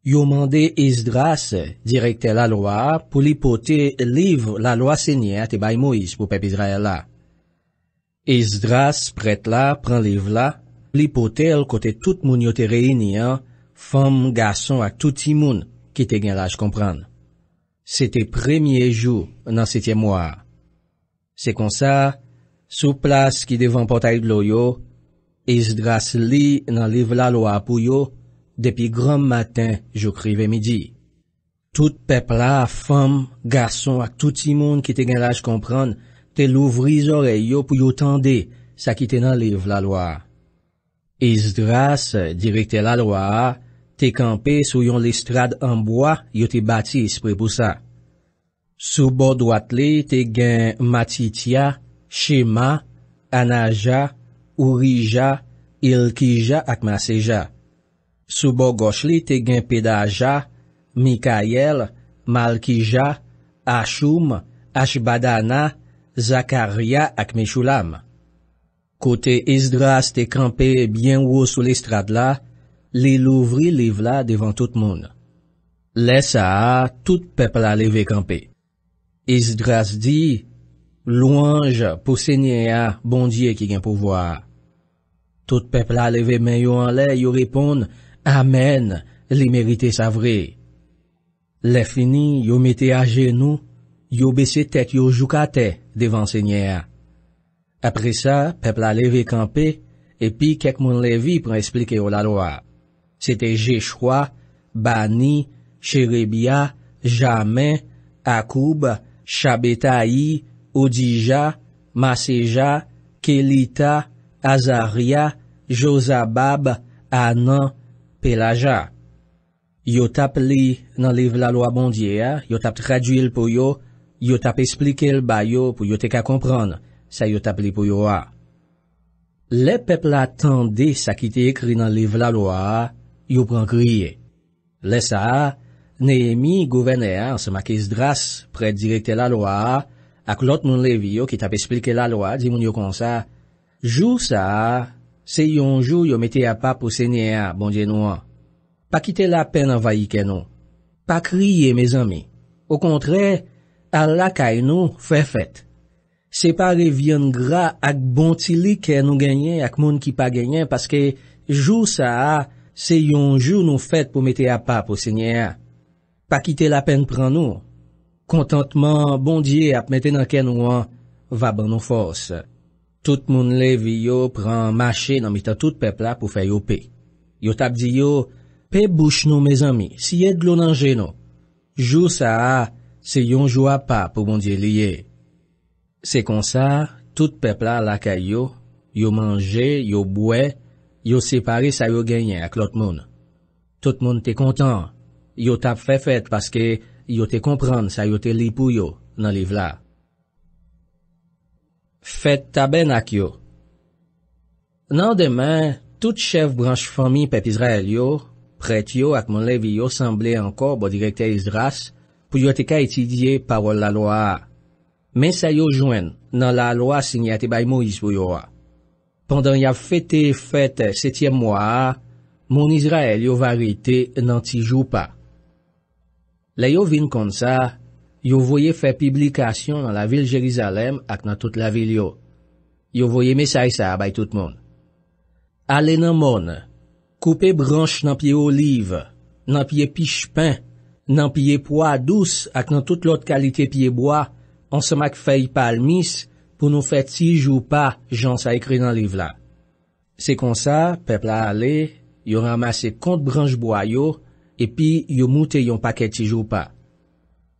Yo mande Esdras, direkte la loi, pou li pote liv la loi seigneur te bay Moïse pou pep Israel la. Esdras prèt la, pran liv la, li potel kote tout moun yo te reini an, fam, gason ak tout ti moun ki te gen l'aj kompran. Sete premye jou nan 7e mois. Se kon sa, sou plas ki devan potay dlo yo, Esdras li nan liv la loi pou yo, depi gran matin jou krive midi. Tout pepla, fam, gason ak tout ti moun ki te gen l'aj kompran, te louvri zorey yo pou yo tende sa ki te nan liv la loi. Esdras, direkte la loi, te kampe sou yon lestrade en bois yo te bati espri pou sa. Sou bo doat li te gen Matitia, Shema, Anaja, Urija, Ilkija ak Maseja. Sou bo goch li te gen Pedaja, Mikael, Malkija, Ashum, Ashbadana, Zakaria ak Meshulam. Kote Esdras te kampe bien wou sou l'estrade la, li louvri liv la devan tout moun. Le sa, tout pepl a leve kampe. Esdras di, louange pou seigneur a, bondye ki gen pouvoir. Tout pepl a leve men yo an le, yo repon, amen, li merite sa vre. Le fini, yo mette a genou, yo bese tet yo joukate devan seigneur a. Apre sa, pepl a leve kampe, epi kek moun levi pran explike yo la loi. Sete Jeshua, Bani, Sherebia, Jamen, Akoub, Shabetai, Odija, Maseja, Kelita, Azaria, Josabab, Anan, Pelaja. Yo tap li nan liv la loi bondye a, yo tap traduil pou yo tap explike l ba yo pou yo te ka kompran, sa yo tap li pou yo a. Le pepl a tende sa ki te ekri nan liv la loi, yo pran kriye. Le sa, Néhémie gouverneur ansama ak Esdras prèt direkte la loi, ak lot moun levi yo ki tap explike la loi, di moun yo kon sa, jou sa, se yon jou yo mette a pa pou seigneur, bondye nou an. Pa kite la pen envahike nou. Pa kriye, mes ami. Au contraire, Allah kay nou fait fête. Séparer viande gras ak bon ti li que nous gagner ak moun qui pas gagner parce que jour ça c'est yon jour nous fête pour mettre à part pour Seigneur. Pas quitter la peine prend nous. Contentement bon Dieu ap mette dans ken nous va ban nous force. Tout moun lève yo prend marché dans mitan tout peuple là pour faire yo paix. Yo tap di yo paix bouche nous mes amis, si y a de l'eau dans genou. Jour ça c'est yon jour à part pour bon Dieu lié. C'est comme ça, tout peuple là la kay yo mangé, yo boit, yo séparé ça yo gagné avec l'autre monde. Tout monde t'est content. Yo tap fait fête parce que yo te comprendre ça yo te li pour yo dans livre là. Fête tabernacle yo. Nan demain, tout chef branche famille peuple Israël yo, prêtre yo ak mon levi yo semblé encore bon directeur Isdras pour yo te ka étudier parole la loi. Mais ça yo joine dans la loi signée by Moïse pour yo. Pendant y a fêté fête 7e mois, mon Israël yo va arrêter nan ti jou pas. La yo vin comme ça, yo voye faire publication dans la ville Jérusalem ak dans toute la ville yo. Yo voye message ça bay tout monde. Allez nan mon, couper branche nan pied olive, nan pied piche pain, nan pied pois douce ak nan toute l'autre qualité pied bois, on se mak feuille palmis pour nous faire ti jou pas, Jean ça écrit dans livre là. C'est comme ça, peuple a allé, yo ramassé compte branche bois yo, et puis yo monte yon paquet ti jou pas.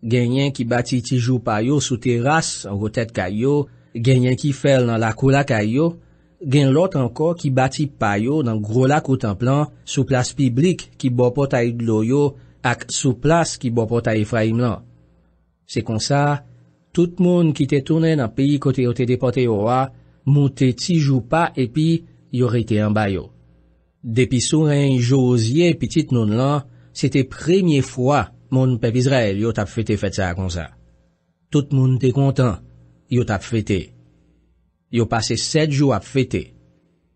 Genyen qui bâti ti jou pas yo sous terrasse, en tête kayo, genyen qui fait dans la cour la kayo, gen l'autre encore qui bâti pa yo dans gros lac ou templan, sous place publique qui bo portail de l'eau yo, ak sous place qui bo portail Ephraim là. C'est comme ça, tout monde qui te tourné dans pays côté yo te déporté yo a, monte ti jou pas et puis yo rete en bas yo. Depuis souren Josué petit non là, c'était première fois mon peuple Israël yo t'a fêté ça comme ça. Tout monde était content, yo t'a fêté. Yo passé 7 jours à fêter.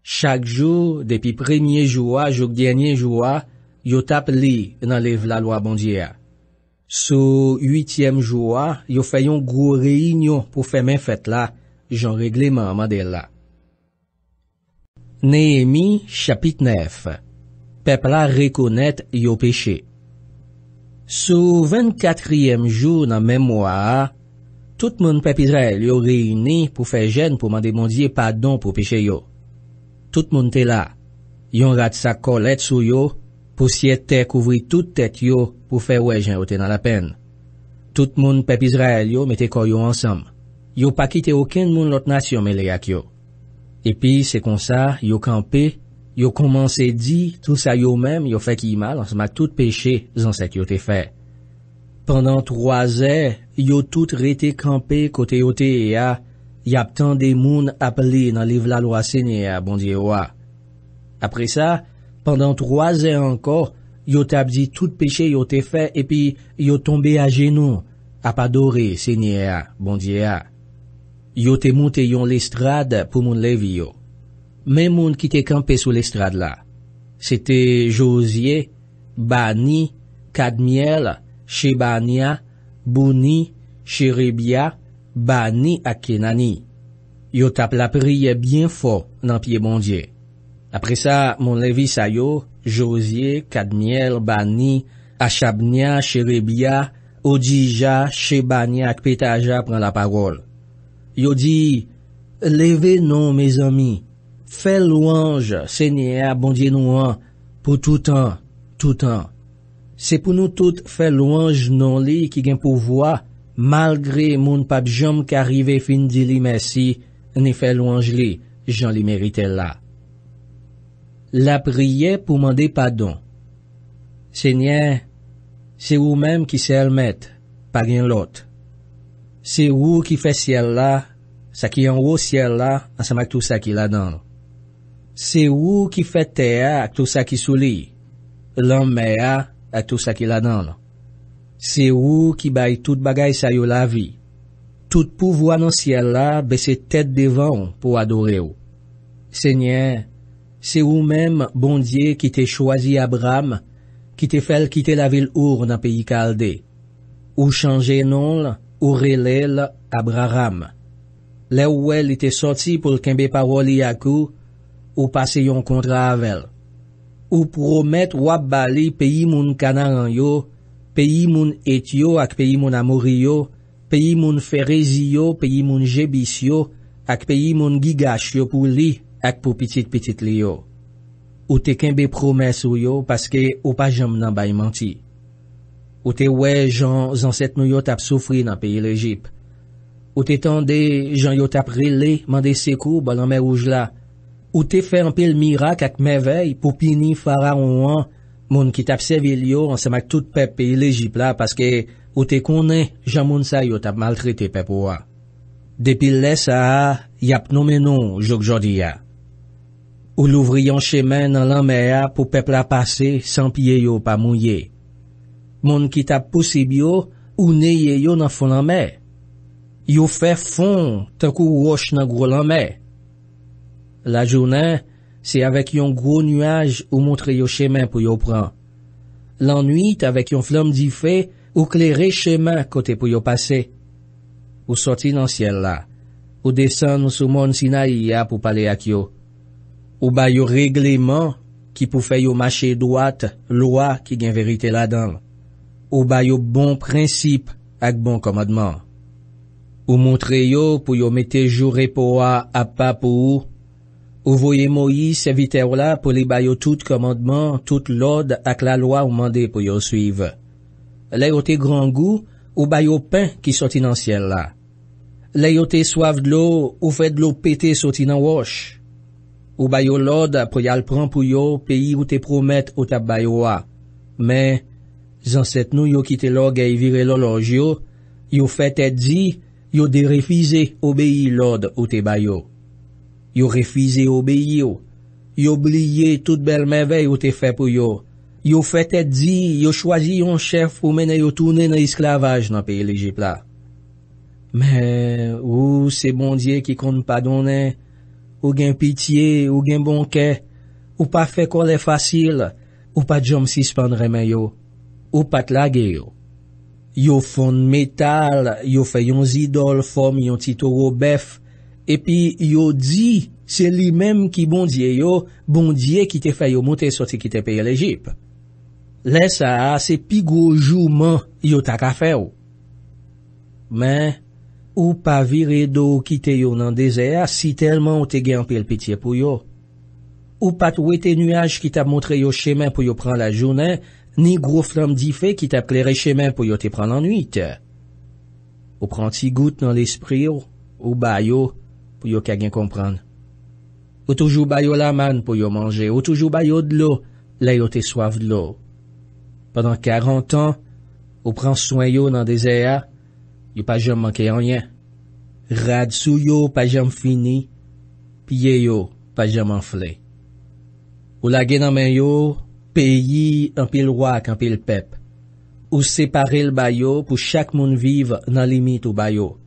Chaque jour depuis premier jour à jour dernier jour yo t'a li dans la loi bon Dieu. Sous 8e jour yo fait une gros réunion pour faire mes fête là, j'en règlement mandel là. Néhémie chapitre 9. Peuple la reconnaît yo péché. Sous 24e jour dans même mois, tout moun peuple Israël yo réuni pour faire jeûne pour demander mon Dieu pardon pour péché yo. Tout moun te là. Yon rat sa colette sou yo, poussière terre couvri toute tête yo pour faire ouais j'en ote dans la peine. Tout moun peuple Israël yo mette ko yo ensemble. Yo pas quitté aucun moun l'autre nation mêlé ak yo. Et puis c'est comme ça, yo campé, yo commencé dit tout ça yo même yo fait qui mal, en se mat tout péché ancêtres yo te fait. Pendant 3 heures, yo tout rete campé côté yo te ya, y a tant de moun appelé dans livre la loi Seigneur bon Dieu wa. Après ça, pendant 3 heures encore, yo t'a dit tout péché yo te fait et puis yo tombé à genoux, à adorer Seigneur bon Dieu. Yo te monté yon l'estrade pour moun levi yo. Même moun qui te campé sous l'estrade là. C'était Josué, Bani, Kadmiel, Shebania, Bouni, Sherebia, Bani ak Kenani. Yo tap la prière bien fort dans pied bon Dieu. Après ça, mon levi sa yo, Josué, Kadmiel, Bani, Achabnia, Sherebia, Odija, Shebania ak Petaja prend la parole. Yo dit, levez non mes amis, fais louange, Seigneur, bon Dieu nous, pour tout temps, tout temps. C'est pour nous toutes faire louange non li qui gen pouvoir, malgré moun pap jom qu'arrive fin di li merci, ni fait louange li, j'en li mérite là. La prière pour demander pardon. Seigneur, c'est vous-même qui c'est mettre, pas rien l'autre. C'est vous qui fait ciel là, ça qui en haut ciel là, ensemble avec tout ça qui là-dedans. C'est vous qui fait terre avec tout ça qui sous lui, l'homme mer avec tout ça qui là-dedans. C'est vous qui baille toute bagaille ça yo la vie. Tout pouvoir dans ciel là, baisser tête devant pour adorer vous. Seigneur, c'est vous-même, bon Dieu, qui t'ai choisi Abraham, qui t'ai fait quitter la ville Our dans le pays Chaldée. ou changé nom, ou relèl Abraham. Le ou elle était sorti pour le kembe paroli à coup, ou passe yon contrat avec. Ou promet wap bali pays moun Canaan yo, pays moun Etio ak pays moun Amori yo, pays moun Ferezi yo, pays moun Jebis yo, ak pays moun Gigash yo pour li, ak pour petit li yo. Ou te kembe promesse ou yo, paske ou pa jam nan bay manti. Ou te wè jan zanset nou yo tap soufri nan pays l'Egypte. Ou te tende jan yo tap rele mande sekou balan mer rouge la. Ou te fè un pile mirak ak merveille pour pini Pharaon an, moun ki tap servil yo ansemak tout pep pays l'Egypte la, paske ou te konen jan moun sa yo tap maltraité pep ou a. Depil lè sa yap nomenon jok jodi ya. Ou l'ouvriyon chemin nan lanmea pou pep la pase sans piye yo pa mouye. Moun ki tap posib yo ou neye yo nan fon lanme. Yo fè fon tan kou roche nan gros lanme. La jounen, c'est avec yon gros nuage ou montre yo chemin pour yo pran. L'ennui avec yon flamme di fè ou clairer chemin côté pour yo passer. Ou sorti dans ciel là. Ou descend sous mon Sinaï pour parler ak yo. Ou ba yo règlement qui pou fè yo marcher droite, loi qui gen vérité là-dedans. Ou ba yo bon principe ak bon commandement. Ou montre yo pour yo mette jour repos à pas pour ou voyez Moïse serviteur là pour li ba yo tout commandement, tout l'ordre ak la loi ou mandé pour yo suivre. Là yo te grand goût ou ba yo pain qui sorti dans ciel là. Là yo te soif de l'eau ou fait de l'eau pété sorti dans roche. Ou ba yo l'ordre pour yal pran pour yo pays ou te promet ou tap ba yo a. Mais zanset nou yo kite l'orgueil vire l'horloge yo fait tête dit yo de refuser obéir l'ordre ou te ba yo. Yo refuser obéir yo oublié toute belle merveille ou te fait pour yo. Yo fait tête dit yo choisi yon chef pour mener yo tourner dans esclavage dans pays l'Égypte là. Mais ou c'est bon Dieu qui compte pardonner. Ou gen pitié, ou gen bon kè, ou pa fè kolè facile, ou pa jom sispand remen yo, ou pat lage yo. Yo fon métal, yo fè yon zidol form yon titoro bef, epi yo di, c'est li même qui bon Dieu qui te fè yo monte sorti qui te paye l'Égypte. Lè sa, c'est pi gros jouman yo tak a fè yo. Men, ou pa vire do kite yo nan désert si tellement ou te gen pile pitié pour yo. Ou pat wete nuage qui t'a montré yo chemin pour yo prendre la journée, ni gros flamme di fè qui t'a clairé chemin pour yo te prendre la nuit. Ou prend ti goutte dans l'esprit ou ba yo pour yo ka gen comprendre. Ou toujours ba yo la manne pour yo manger, ou toujours ba yo de l'eau, là yo te soif de l'eau. Pendant 40 ans, ou prend soin yo dans désert, yo pa jam manqué rien. Rad sou yo pa jam fini, piye yo pa jam enflé. Ou la gen nan men yo, pays en pile roi ak en pile pep. Ou séparer le bayo pour chaque moun vive nan limite ou bayo.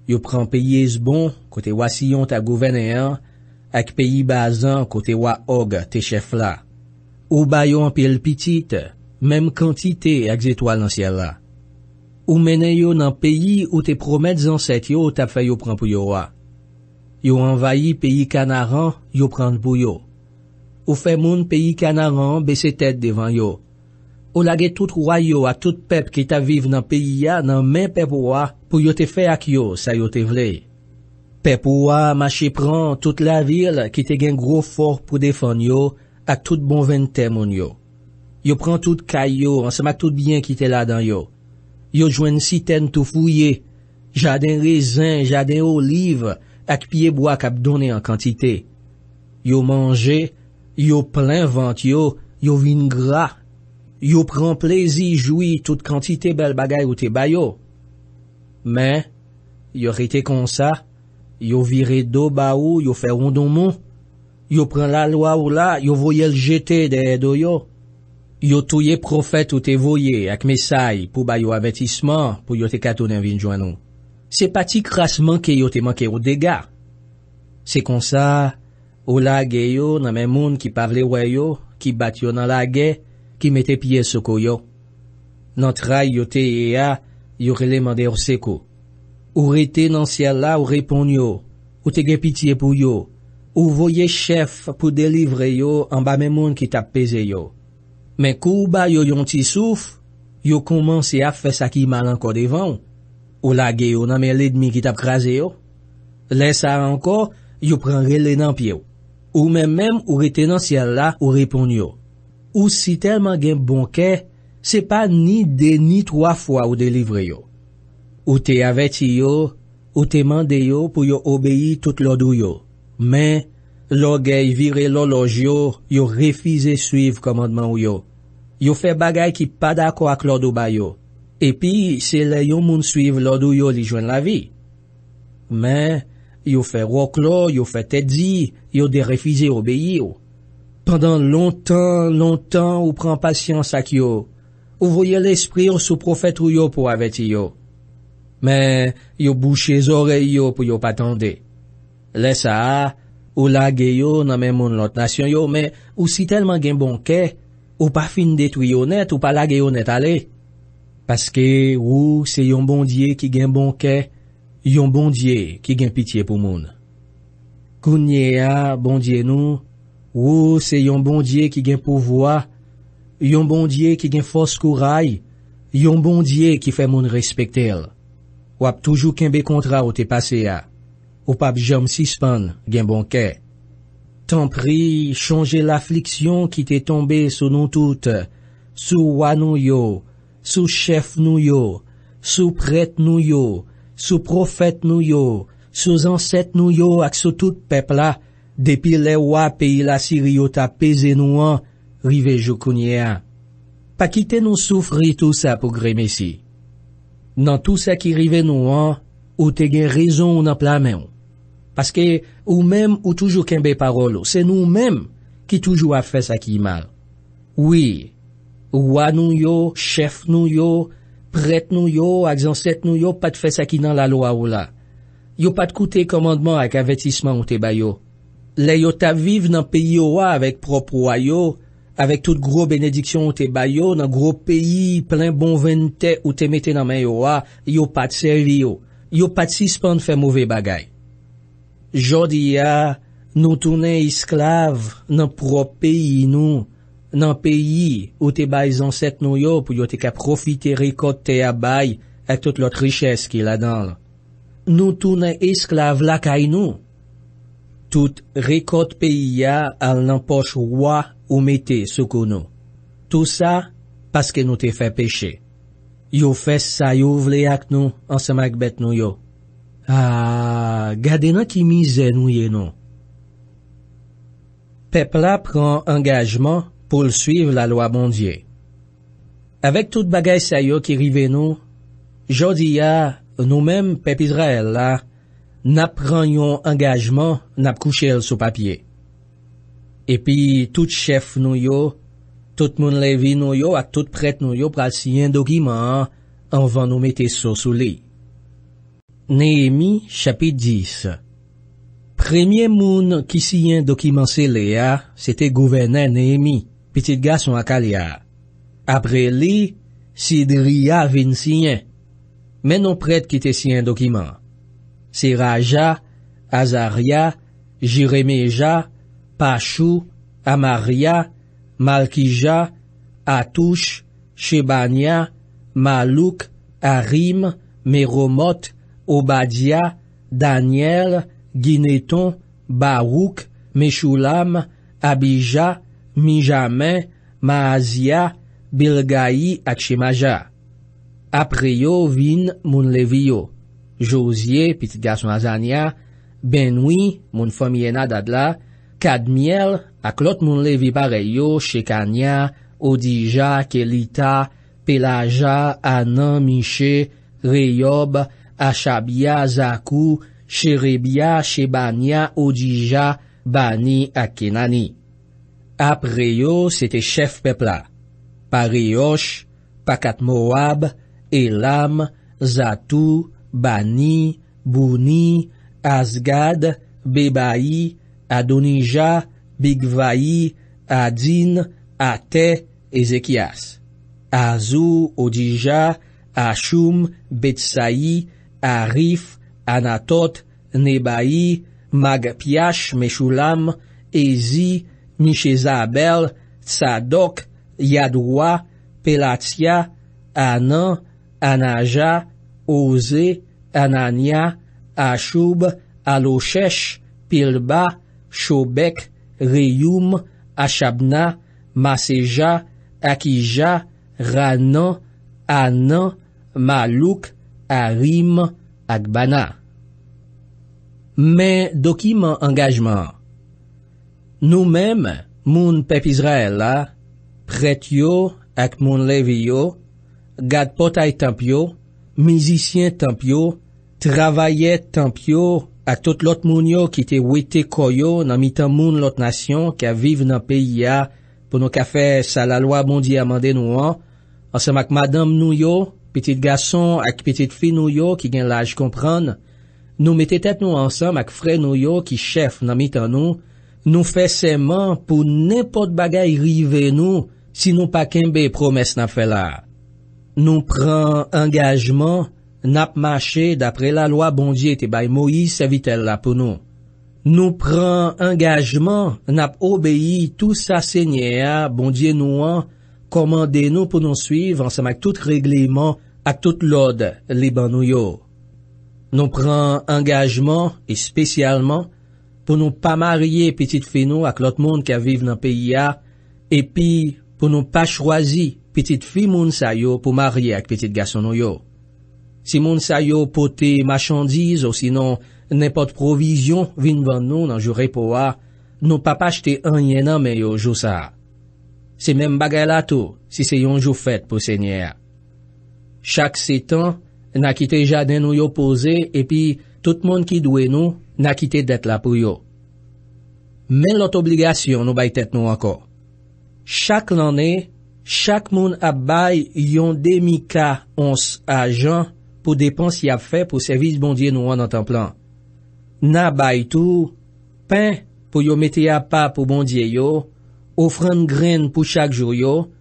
Yo prend pays bon, côté wa Sion ta gouvernéen, ak pays bazan côté wa Og te chef là. Ou bayo en pile petite, même quantité ak étoiles dans ciel là. Ou mene yo nan pays où te promet zanset yo tap fè yo pran pou yo wa. Yo envahi pays Canaan, yo pran pou yo. Ou fè moun pays Canaan baisse tête devant yo. Ou lage tout roi yo ak tout pep qui ta vive nan pays ya nan men pep wa pou yo te fè ak yo sa yo te vle. Pep wa mache pran toute la ville qui te gen gros fort pour défendre yo ak tout bon vente moun yo. Yo pran tout kay yo ansemak tout bien qui te la dan yo. Yo jwenn citerne tout fouillé, jardin raisin, jardin olive, ak pied bois kap donné en quantité. Yo mangé, yo plein ventre yo vin gras. Yo prend plaisir joui toute quantité belle bagay ou te bayo. Mais, yo rete kon sa, yo vire do ba ou, yo fè rondon moun. Yo prend la loi ou la, yo voye l jeter de do yo. Yo touye prophète ou te voye ak mesay pou ba yo avertissement pou yo te katounen vin joan nou. C'est pas ti kras manke yo te manke ou dega. C'est kon sa, ou la ge yo nan men moun ki pavle wè yo, ki bat yo nan la ge, ki mette piye soko yo. Nan tray yo te ea, yo rele mande ou seko. Ou rete nan ciel là ou répond yo, ou te gen pitié pour yo, ou voye chef pour délivrer yo en bas même monde qui t'a pesé yo. Mais kou ba yo yon ti souf, yo commencé à faire ça qui mal encore devant, ou lage yo nan men l'ennemi qui t'a krasé yo. Laisse ça encore, yo prend relé nan pied ou même ou rete nan ciel là ou répond yo. Ou si tellement gen bon ke, c'est pas ni deux ni trois fois ou délivre yo. Ou te aveti yo, ou te mande yo pour yo obéi tout l'ordre yo. Mais, l'orgueil vire l'horloge yo, yo refuse suivre commandement ou yo. Yo fait bagay qui pas d'accord avec l'ordre ba yo. Et puis, c'est le yon moun suivre l'ordre yo li joine la vie. Mais, yo fait roklo, yo fait tedi, yo de refuser obéir yo. Pendant longtemps, ou prend patience ak yo. Ou voyez l'esprit ou sous prophète ou yo pour aveti yo. Mais, yo bouche oreilles yo pour yo pas tende. Laisse ça, ou lage yo nan men moun lot nation yo, mais ou si tellement gen bon ke, ou pas fin détruit yo net, ou pas lage yo net ale. Parce que, ou c'est yon bon Dieu qui gen bon ke, yon bon Dieu qui gen pitié pour moun. Kounye a, bon Dieu nou, ou c'est yon bon Dieu qui gen pouvoir, yon bon Dieu qui gen force courage, yon bon Dieu qui fait moun respecter el. Ou ap toujours kenbe kontra ou te passé a. Ou pas jam suspend gen bon ke. Tant prie, changer l'affliction qui t'est tombée sous nous toutes, sous wa nou yo, sous chef nou yo, sous prêtre nou yo, sous prophète nou yo, sous ancêtre nou yo ak sous tout peuple là, depuis les wa pays la Syrie yo ta pesé nou an, rive jou kounye a. Pas quitter nous souffrir tout ça pour gré Messi. Dans tout ça qui rive nous an, ou te gen raison ou nan pla men. Parce que, ou même ou toujours kenbe parole, c'est nous-mêmes qui toujours a fait ça qui mal. Oui, roi nou yo, chef nou yo, prêtre nou yo, ak ancêtre nou yo, pas de fait ça qui dans la loi ou là. Yo pas de coûter commandement ak avertissement ou te bayo. Le yo ta vive dans pays yo avec propre roi yo, avec toute gros bénédiction ou te bayo, dans gros pays plein bon vente ou te mette dans main yo pas de servi yo pas de suspend faire mauvais bagay. Jodi a, nous tourner esclaves dans propre pays nous, dans pays où te bay ancêtre nou yo pour yo te ka profiter récolter à bay avec toute l'autre richesse qui là dedans. Nous tourner esclaves la kay nous. Toute récolte pays a al nan poche roi ou mette sous nous. Tout ça parce que nous te fait péché. Yo fait ça yo vle ak nous ensemble avec bête nou yo. Ah, gade nan ki misè nou ye non. Peuple la prend engagement pour suivre la loi bon Dieu. Avec tout bagay sa yo qui rive nous, jodi a, nous-mêmes, peuple Israël la, n'ap pran yon engagement, n'ap couché el sous papier. Et puis, tout chef nou yo, tout moun levi nou yo, ak tout prêtre nou yo, pral si yon document, avant nous mette sous li. Néhémie, chapitre 10. Premier moun qui si yon document scellé a, c'était gouverneur Néhémie, petit garçon Akalia. Après li, Sidria vin siyen. Mais non prêtre qui te si yon document. C'est Raja, Azaria, Jiremeja, Pachou, Amaria, Malkija, Atouche, Shebania, Malouk, Arim, Meromot, Obadia, Daniel, Gineton, Barouk, Meshulam, Abija, Mijamin, Maazia, Bilgaï ak Shemaja. Après yo vin moun levi yo. Josie, petit garçon Azania, Benoui, moun famille Nadadla, Kadmiel, ak lot moun levi pareil yo, Shekania, Odija, Kelita, Pelaja, Anan, Miché, Reyob, Achabia, Zakou, Sherebia, Shebania, Odija, Bani, ak Kenani. Après yo, c'était chef pepla. Pareosh, Pakat Moab, Elam, Zatou, Bani, Bouni, Asgad, Bebaï, Adonija, Bigvaï, Adin, Ate, Ézéchias. Azou, Odija, Ashum, Betsaï, Arif, Anatot, Nebaï, Magpiash, Meshulam, Ezi, Mishezabel, Tsadok, Yadoua, Pelatia, Anan, Anaja, Ose, Anania, Ashub, Aloshesh, Pilba, Shobek, Reyum, Ashabna, Maseja, Akija, Ranan, Anan, Malouk, Arim, Akbana. Mais document engagement. Nous-mêmes, moun peuple Israël là, prêtre yo ak moun levi yo, gad potay temp yo, musicien temp yo, travaillet temp yo, ak tout lot moun yo qui te wete koyo nan mitan moun lot nation qui a vive nan pays ya pour nous ka fè sa la loi bon Dieu a mandé nous an, ensemble ak madame nou yo, petit garçon ak petite fille nou yo qui gen l'âge comprendre, nous mette tête nous ensemble ak frère nou yo qui chef nan mitan nous fait serment pour n'importe bagay rive nous si nous pas kembe promesse n'a fait là. Nous prend engagement n'ap marché d'après la loi bon Dieu te bay Moïse servitel là pour nous. Nous prend engagement n'ap obéi tout ça Seigneur bon Dieu nous an commandé nous pour nous suivre ensemble avec tout règlement avec tout l'ordre liban nou yo. Nous prend engagement et spécialement pour nous pas marier petite fille nous avec l'autre monde qui vive dans pays ya et puis pour nous pas choisir petite fille moun sa yo pour marier avec petite garçon nou yo. Si moun sa yo pote marchandise ou sinon n'importe provision vin van nous dans jour repos nous pas acheter rien nan mais yo jou ça. C'est même bagay la tout si c'est yon jour fête pour Seigneur. Chaque 7 ans n'a quitté jardin nou yo posé et puis tout monde qui doué nous n'a quitté d'être là pour yo. Mais l'autre obligation nous bay tête nous encore. Chaque l'année, chaque moun a bay yon demi-ka 11 agents pour dépenses y a fait pour service bon Dieu nous en temps plan. Na bay tout, pain pour yo mette à pas pour bon Dieu yo, offrande graine pour chaque jour yo,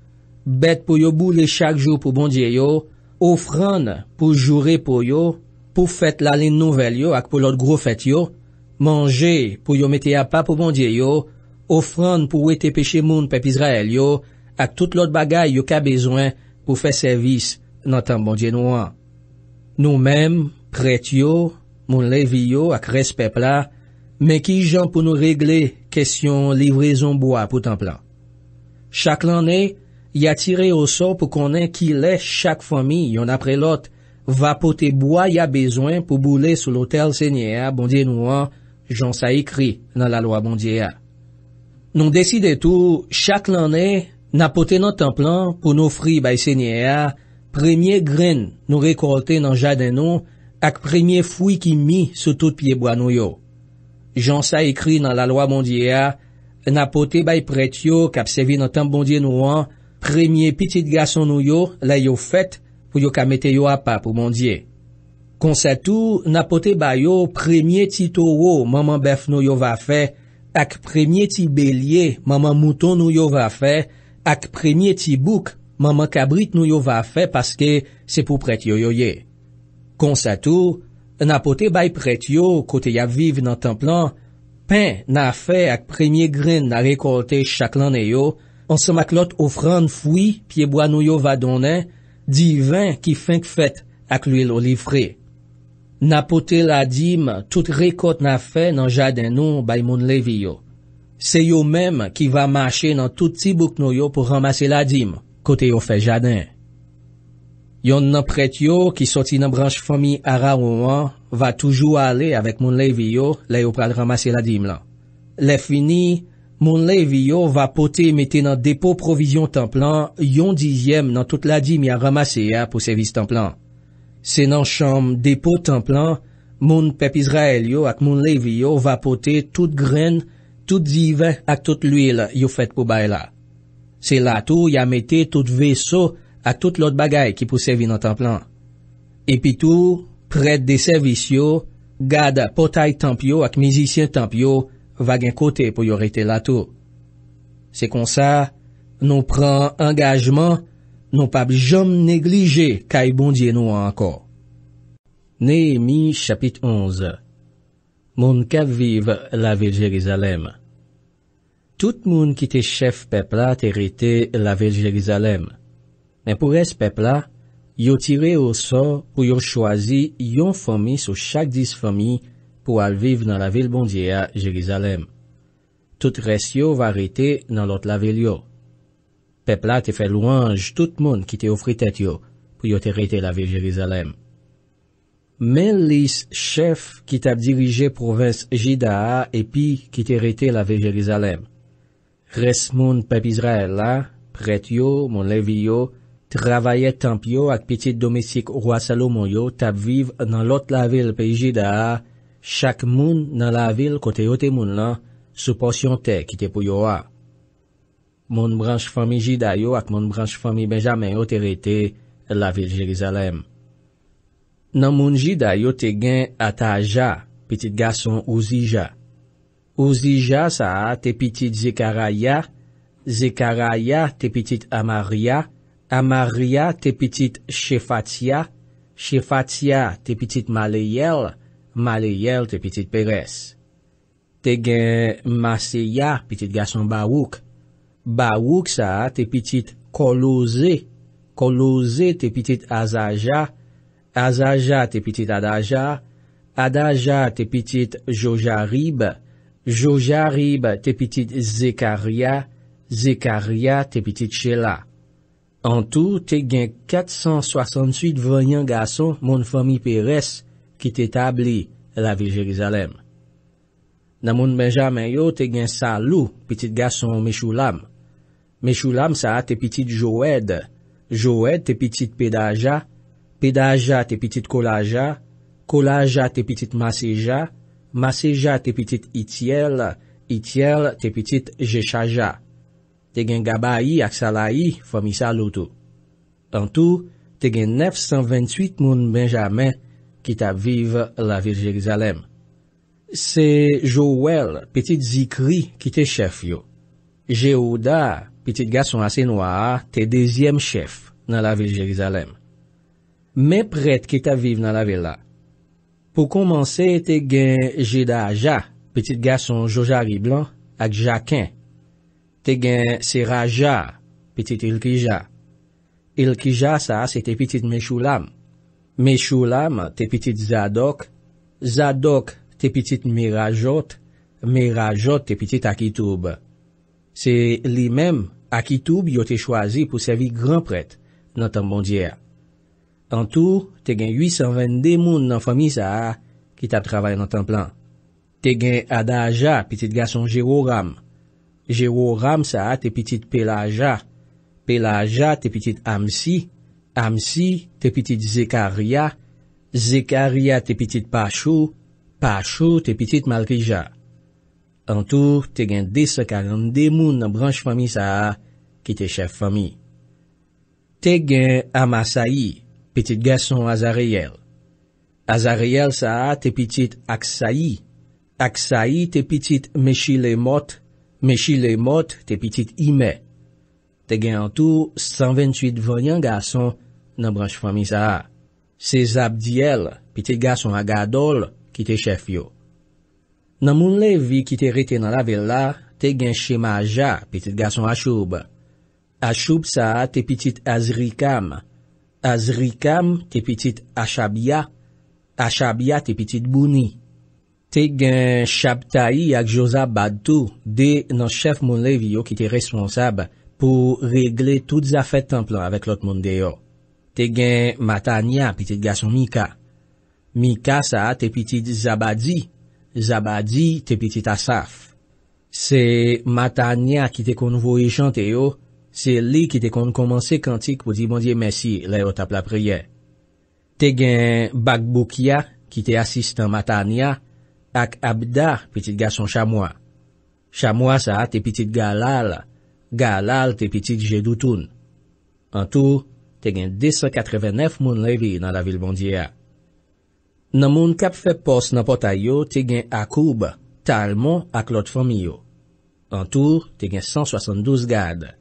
bête pour yo boule chaque jour pour bon Dieu yo, offrande pour jouer pour yo, pour fête la ligne nouvelle yo ak pour l'autre gros fête yo, manger pour yo mette à pas pour bon Dieu yo, offrande pour wete péché moun peuple Israël yo, ak tout l'autre bagay yo ka besoin pour faire service dans temps bon Dieu nous an. Nous-mêmes, prêtre yo, moun levi yo ak respect pla, mais qui jan pour nous régler question livraison bois pour temps plan. Chaque l'année, y a tiré au sort pour connaître qui l'est chaque famille, yon après l'autre, va porter bois y a besoin pour bouler sur l'autel Seigneur, bon Dieu nous an, j'en ça écrit dans la loi bon Dieu. Nous décidons tout, chaque l'année, n'a porté notre temps plan pour nous offrir by Seigneur, premier grain nous récolter dans jardin nous, ak premier fruit qui mis sur tout pied bois nous yo. J'en ça écrit dans la loi bon Dieu, n'a porté by prêtre yo, k'ap servi dans temps bon Dieu nous an, premier petit garçon nou yo, la yo fait, pour yo ka mette yo à pas pour mon Dieu. Kon sa tout, n'a pote ba yo, premier ti taureau, maman bœuf nou yo va fait, ak premier ti bélier, maman mouton nou yo va fait, ak premier ti bouc, maman cabrit nou yo va fait parce que c'est pour prêtre yo ye. Kon sa tout, n'a pote bay prêtre yo, kote ya vive dans temps plan, pain n'a fait ak premier grain n'a récolté chaque l'année yo, ensemble ak l'autre offrande fruit, pied bois nou yo va donner, divin qui fin fête ak l'huile olive frais. N'a pote la dîme, toute récolte n'a fait dans jardin nou bay moun levi yo. C'est yo même qui va marcher dans tout ti bouk nou yo pour ramasser la dîme, côté yo fait jardin. Yon nan prêtre yo qui sorti nan branche famille Araouan va toujours aller avec moun levi yo, là yo pral ramasser la dîme là. Le fini, moun levi yo va pote mette nan dépôt provision temps plan, yon 10e dans toute la dîme ya ramassé ya pour service temps plan. C'est nan chambre dépôt temps plan, moun peuple Israël yo ak moun levi yo va pote toute graine, tout divin ak toute l'huile yo fait pour bay la. C'est là tout ya mette tout vaisseau ak tout l'autre bagay qui pour servir dans temps plan. Et puis tout, prêtre des services yo, garde portail temp yo ak musicien temp yo, va gen côté pour yo rete là tout. C'est comme ça, nous prend engagement, non pas jamais négliger kay bon Dieu nous encore. Néhémie chapitre 11. Moun k'ap vive la ville Jérusalem. Tout moun qui te chef peuple là te rete la ville Jérusalem. Mais pour ce peuple là, yo tiré au sort pour yo choisi yon famille sur chaque 10 familles pour aller vivre dans la ville bon Dieu à Jérusalem. Tout reste yo va rete dans l'autre la ville yo. Peuple là te fait louange tout moun qui te offri tête yo pour yo te rete la ville Jérusalem. Mais les chefs qui t'a dirigé province Juda et puis qui te rete la ville Jérusalem. Reste moun peuple Israël là, prêtre yo, mon Lévi yo, travaillait temple yo ak petit domestique roi Salomon yo t'a vive dans l'autre la ville pays Juda, chaque moun dans la ville côté yo te moun là, sous portion terre qui te pou yo a. Mon branche famille Juda yo ak mon branche famille Benjamin yo te rete la ville Jérusalem. Nan moun Juda yo te gen Ataja, petit garçon Uzija. Uzija sa te petit Zekaraya, Zekaraya te petit Amaria, Amaria te petit Shefatia, Shefatia te petit Maleyel, Maleyel te petit Peres. Te gen Maseya, petit garçon Baouk. Baouk sa te petit Kolose, Kolose te petit Azaja, Azaja te petit Adaja, Adaja te petit Jojarib, Jojarib te petit Zekaria, Zekaria te petit Shela. En tout, te gen 468 voyants garçons mon famille Pérez qui t'établit la ville Jérusalem. Dans mon Benjamin yo te gen Salou, petit garçon Meshulam. Meshulam sa te petit Joed, Joed te petit Pedaja, Pedaja te petit Kolaja, Kolaja te petit Maseja, Maseja te petit Itiel, Itiel te petit Jeshaja. Te gen Gabaï ak Salaï, famille Saloutou. En tout, te gen 928 moun Benjamin qui t'a vive la ville Jérusalem. C'est Joël, petit Zikri, qui te chef yo. Jéhouda, petit garçon assez noir, te deuxième chef dans la ville Jérusalem. Mais prêtre qui t'a vive dans la ville là. Pour commencer, te gen Jedaja, petit garçon Jojari blanc, ak Jaquin. Te gen Seraja, petit Ilkija. Ilkija sa, c'était petit Meshulam. Meshulam, te petit Zadok. Zadok, te petit Mirajot. Mirajot, te petit Akitoub. C'est lui-même, Akitoub, yo te choisi pour servir grand prêtre, dans ton bon Dieu. En tout, te gen 822 moun dans famille sa, qui t'a travaillé dans ton plan. Te gen Adaja, petit garçon Jéhoram. Jéhoram sa te petit Pelaja. Pelaja te petit Amsi. Amsi te petit Zekaria. Zekaria te petit Pachou. Pachou te petit Malkija. En tout, te gen 242 moun dans branche famille sa qui te chef famille. Te gen Amasaï, petit garçon Azariel. Azariel sa te petit Aksaï. Aksaï te petit Meshilemot. Meshilemot te petit Ime. Te gen en tout 128 voyants garçons dans branche famille sa. C'est Zabdiel, petit garçon Agadol, qui te chef yo. Nan moun Levi qui te rete dans la ville là, te gen Shemaja, petit garçon Achoub. Achoub sa te petit Azrikam. Azrikam te petit Achabia. Achabia te petit Bouni. Te gen Shabtai ak Josabad tou, de nan chef moun Levi yo qui te responsable pour régler toutes affaires temple avec l'autre monde de yo. Te gen Matania, petit garçon Mika. Mika sa te petit Zabadi. Zabadi te petit Asaf. C'est Matania qui te kon voye chante yo, c'est li qui te kon commencer cantique pour dire bon Dieu merci, là yo tape la prière. Te gen Bakboukia qui te assistant Matania, ak Abda, petit garçon Chamois. Chamois sa te petit Galal. Galal te petit Jedoutoun. En tout, te gen 289 moun Levi dans la ville bon Dieu. Nan moun kap fait poste nan potay yo, te gen Akoub, Talmon ak l'autre famille yo. En tout, te gen 172 gardes.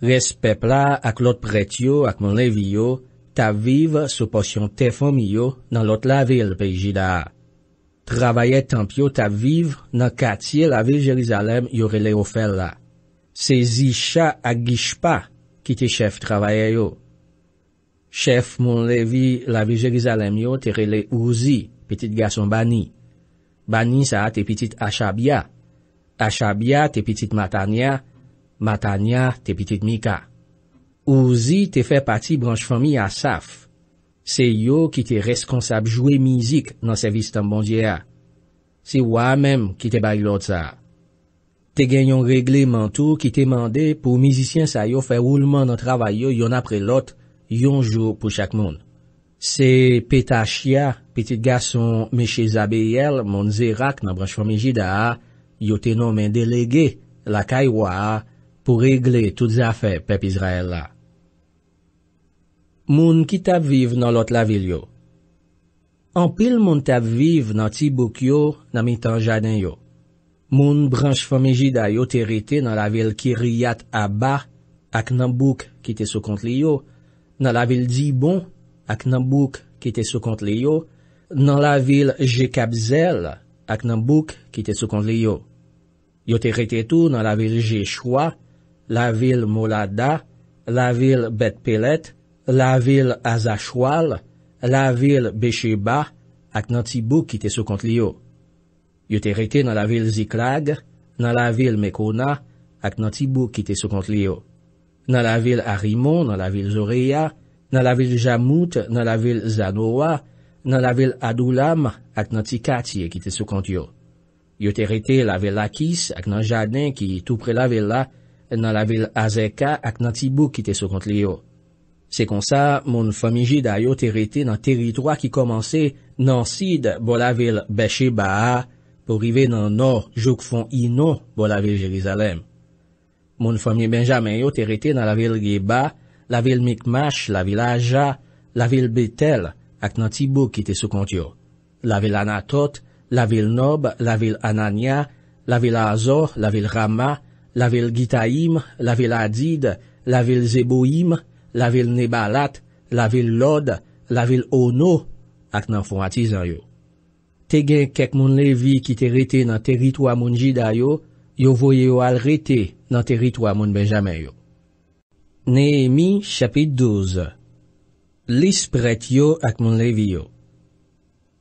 Respect là ak l'autre prêtre yo ak mon Lévi yo, ta vive sous portion te famille yo dans l'autre la ville pays Juda. Travailler temp yo ta vive dans quartier la ville Jérusalem yo relé au fel là. C'est Zisha ak Gishpa qui te chef travailler yo. Chef mon Lévi la ville Jérusalem yo te relé Ouzi, petit garçon Bani. Bani ça te petit Achabia. Achabia te petit Matania. Matania te petit Mika. Ouzi te fait partie branche famille Asaf. C'est yo qui te responsable jouer musique dans service tan bon Dieu. C'est wa même qui te bail l'autre ça. Te gagnon règlement tout qui te mandé pour musicien ça yo faire roulement dans travail yo yon après l'autre, yon jour pour chaque monde. C'est Petachia, petit garçon Méché Zabéel, mon Zérak dans branche famille Juda, yo te nommé délégué la Kaiwa pour régler toutes les affaires peuple Israël là. Moun qui t'a vive dans l'autre la ville yo. En pile moun t'a vive dans Tibouk yo, dans mitan jardin yo. Moun branche famille Juda yo te rete dans la ville Kiryat Abba, ak nan bouk qui te sous compte li yo, dans la ville Dibon, ak nan bouk qui te sous compte li yo, dans la ville Jekabzel, ak nan bouk qui te sous compte li yo. Yo te rete tout dans la ville Jeshua, la ville Molada, la ville Bet-Pelet, la ville Azachwal, la ville Besheba, ak nan Tibouk qui te sous compte li yo. Yo te rete dans la ville Ziklag, dans la ville Mekona, ak nan Tibouk qui te sous compte li yo. Dans la ville Arimon, dans la ville Zoreya, dans la ville Jamout, dans la ville Zanoa, dans la ville Adoulam, ak nan ti quartier qui te sous compte yo. Yo te rete la ville Lakis, ak nan jardin qui tout près la ville là, dans la ville Azeka, ak nan Tibouk qui te sous compte li yo. C'est comme ça, mon famille Juda yo te rete dans territoire qui commençait dans Sid, bon la ville Besheba, pour arriver dans nord, jouk font Ino, bon la ville Jérusalem. Mon famille Benjamin yo te rete dans la ville Geba, la ville Mikmash, la ville Aja, la ville Bethel, ak nan Tibouk qui te sous compte yo. La ville Anatot, la ville Nob, la ville Anania, la ville Azor, la ville Rama, la ville Gitaïm, la ville Adid, la ville Zeboïm, la ville Nebalat, la ville Lod, la ville Ono, ak nan fon artisan yo. Te gen kek moun Lévi qui te rete dans territoire moun Juda yo, yo voye yo al rete dans territoire moun Benjamin yo. Néhémie chapitre 12. L'esprit yo ak moun Lévi yo.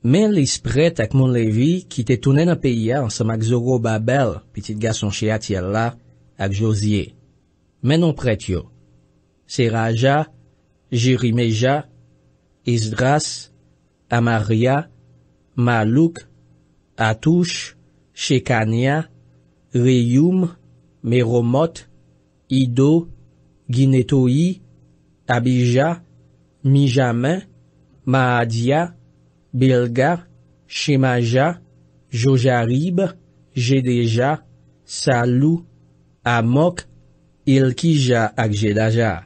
Men l'esprit ak moun Lévi qui te tourné dans pays ensemble ak Zorobabel, petit garçon Shealtiel là, ak Josie. Men non prêtre yo. Seraja, Jerimeja, Esdras, Amaria, Malouk, Atouche, Shekania, Reyum, Meromot, Ido, Ginetoï, Abija, Mijamin, Maadia, Bilga, Shemaja, Jojarib, Jedeja, Salou, Amok, Ilkija ak Jedaja.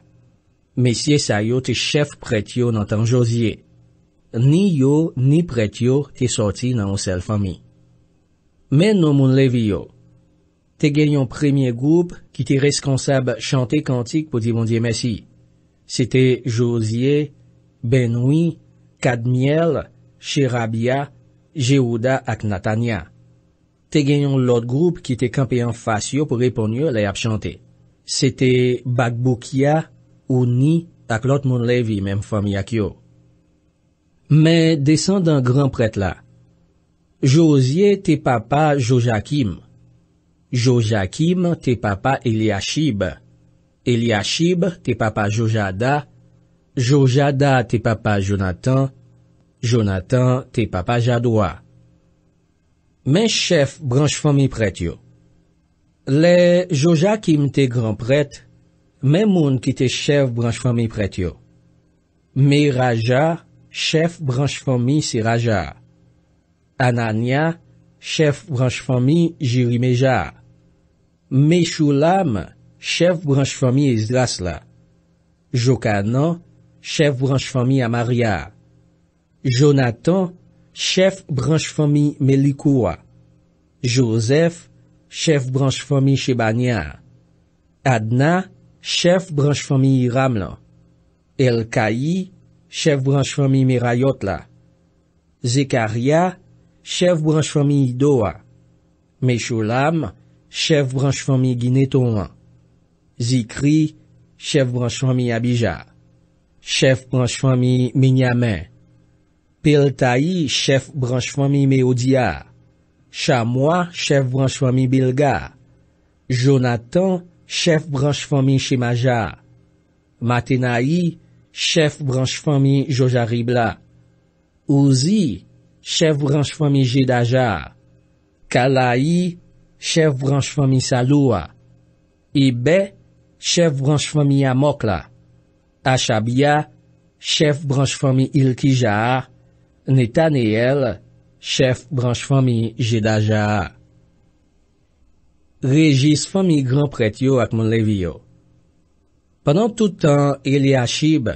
Messieurs sa yo te chef prêtre yo nan tan Josie. Ni yo, ni prêtre yo te sorti nan on sel famille. Men non moun Lévi yo. Te gen yon premier groupe qui te responsable chanter cantique pour dire mon Dieu merci. C'était Josie, Benoui, Kadmiel, Sherabia, Jéhuda ak Natania. Te gen yon l'autre groupe qui te campé en face yo pour répondre yo la ap chanter. C'était Bagboukia, Ouni, ak l'autre moun Lévi, même famille ak yo. Mais descendant grand prêtre là. Josie te papa Jojakim. Jojakim te papa Eliashib. Eliashib te papa Jojada. Jojada te papa Jonathan. Jonathan te papa Jadoua. Men chef branche famille prêtre yo. Les Jojakim te grand prêtre, men moun qui te chef branche famille prêtre yo. Meraja, chef branche famille Seraja. Anania, chef branche famille Jerimeja. Meshulam, chef branche famille Esdras. Jokanan, chef branche famille Amaria. Jonathan, chef branche famille Melikoua. Joseph, chef branche famille Shebania. Adna, chef branche famille Hiram là. Elkaï, chef branche famille Merayot là. Zekaria, chef branche famille Idoa. Meshulam, chef branche famille Gineton. Zikri, chef branche famille Abija. Chef branche famille Minyamin. Peltaï, chef branche famille Meodia. Chamois, chef branche famille Bilga. Jonathan, chef branche famille Shemaja. Matenaï, chef branche famille Jojaribla. Ouzi, chef branche famille Jedaja. Kalaï, chef branche famille Saloua. Ibe, chef branche famille Amokla. Achabia, chef branche famille Ilkija. Netaneel, chef branche famille Jedaja. Régis famille grand prêtre yo ak mon Lévi yo. Pendant tout temps, Eliashib,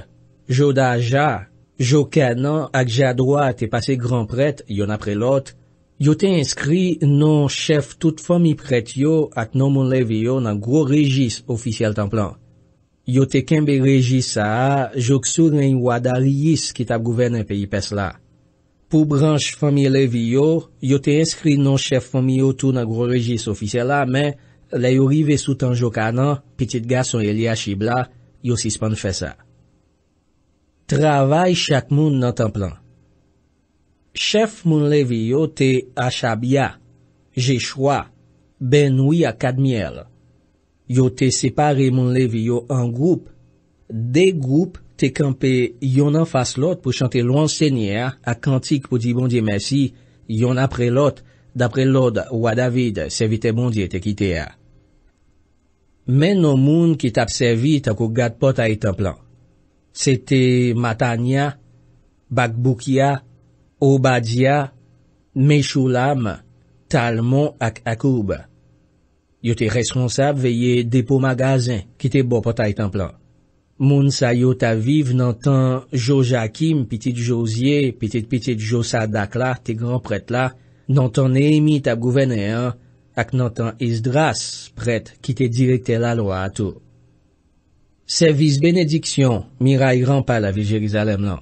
Jodaja, Jokanan ak Jadroa te passé grand prêtre yon après l'autre, yo te inscrit non chef toute famille prêtre yo ak non mon Lévi yo nan gros régis officiel templan. Yo te kembe régis sa, jok sou ren wadariis qui tap gouverne pays pes la. Pour branche famille Lévi yo te inscrit non chef famille yo tout nan gros régis officiel la, mais la yo rive sous temps Jokanan, petit garçon Eliashib la, yo suspend fait ça. Travail chaque moun nan temps plan. Chef moun Lévi yo te Achabia, Jeshua, Benoui ak Kadmiel. Yo te séparé moun Lévi yo en groupe. Des groupes te campé yon en face l'autre pour chanter louange Seigneur à cantique pour dire bon Dieu merci, yon après l'autre, d'après l'ordre ou David, serviteur bon Dieu te quitté a. Mais non moun qui t'a servi ta ko gade pot a étant plan. C'était Matania, Bakboukia, Obadia, Meshulam, Talmon ak Akoub. Yo te responsable veiller dépôt magasin qui te bon pot a étant plan. Moun sa yo ta vive nan tan Jojakim, petit Josier, petit Josadak la, te grand prêtre la, nan tan Néhémie ta gouverneur, ak nan tan Esdras, prêtre, qui te directeur la loi à tout. Service bénédiction, miraille rampa la ville Jérusalem lan.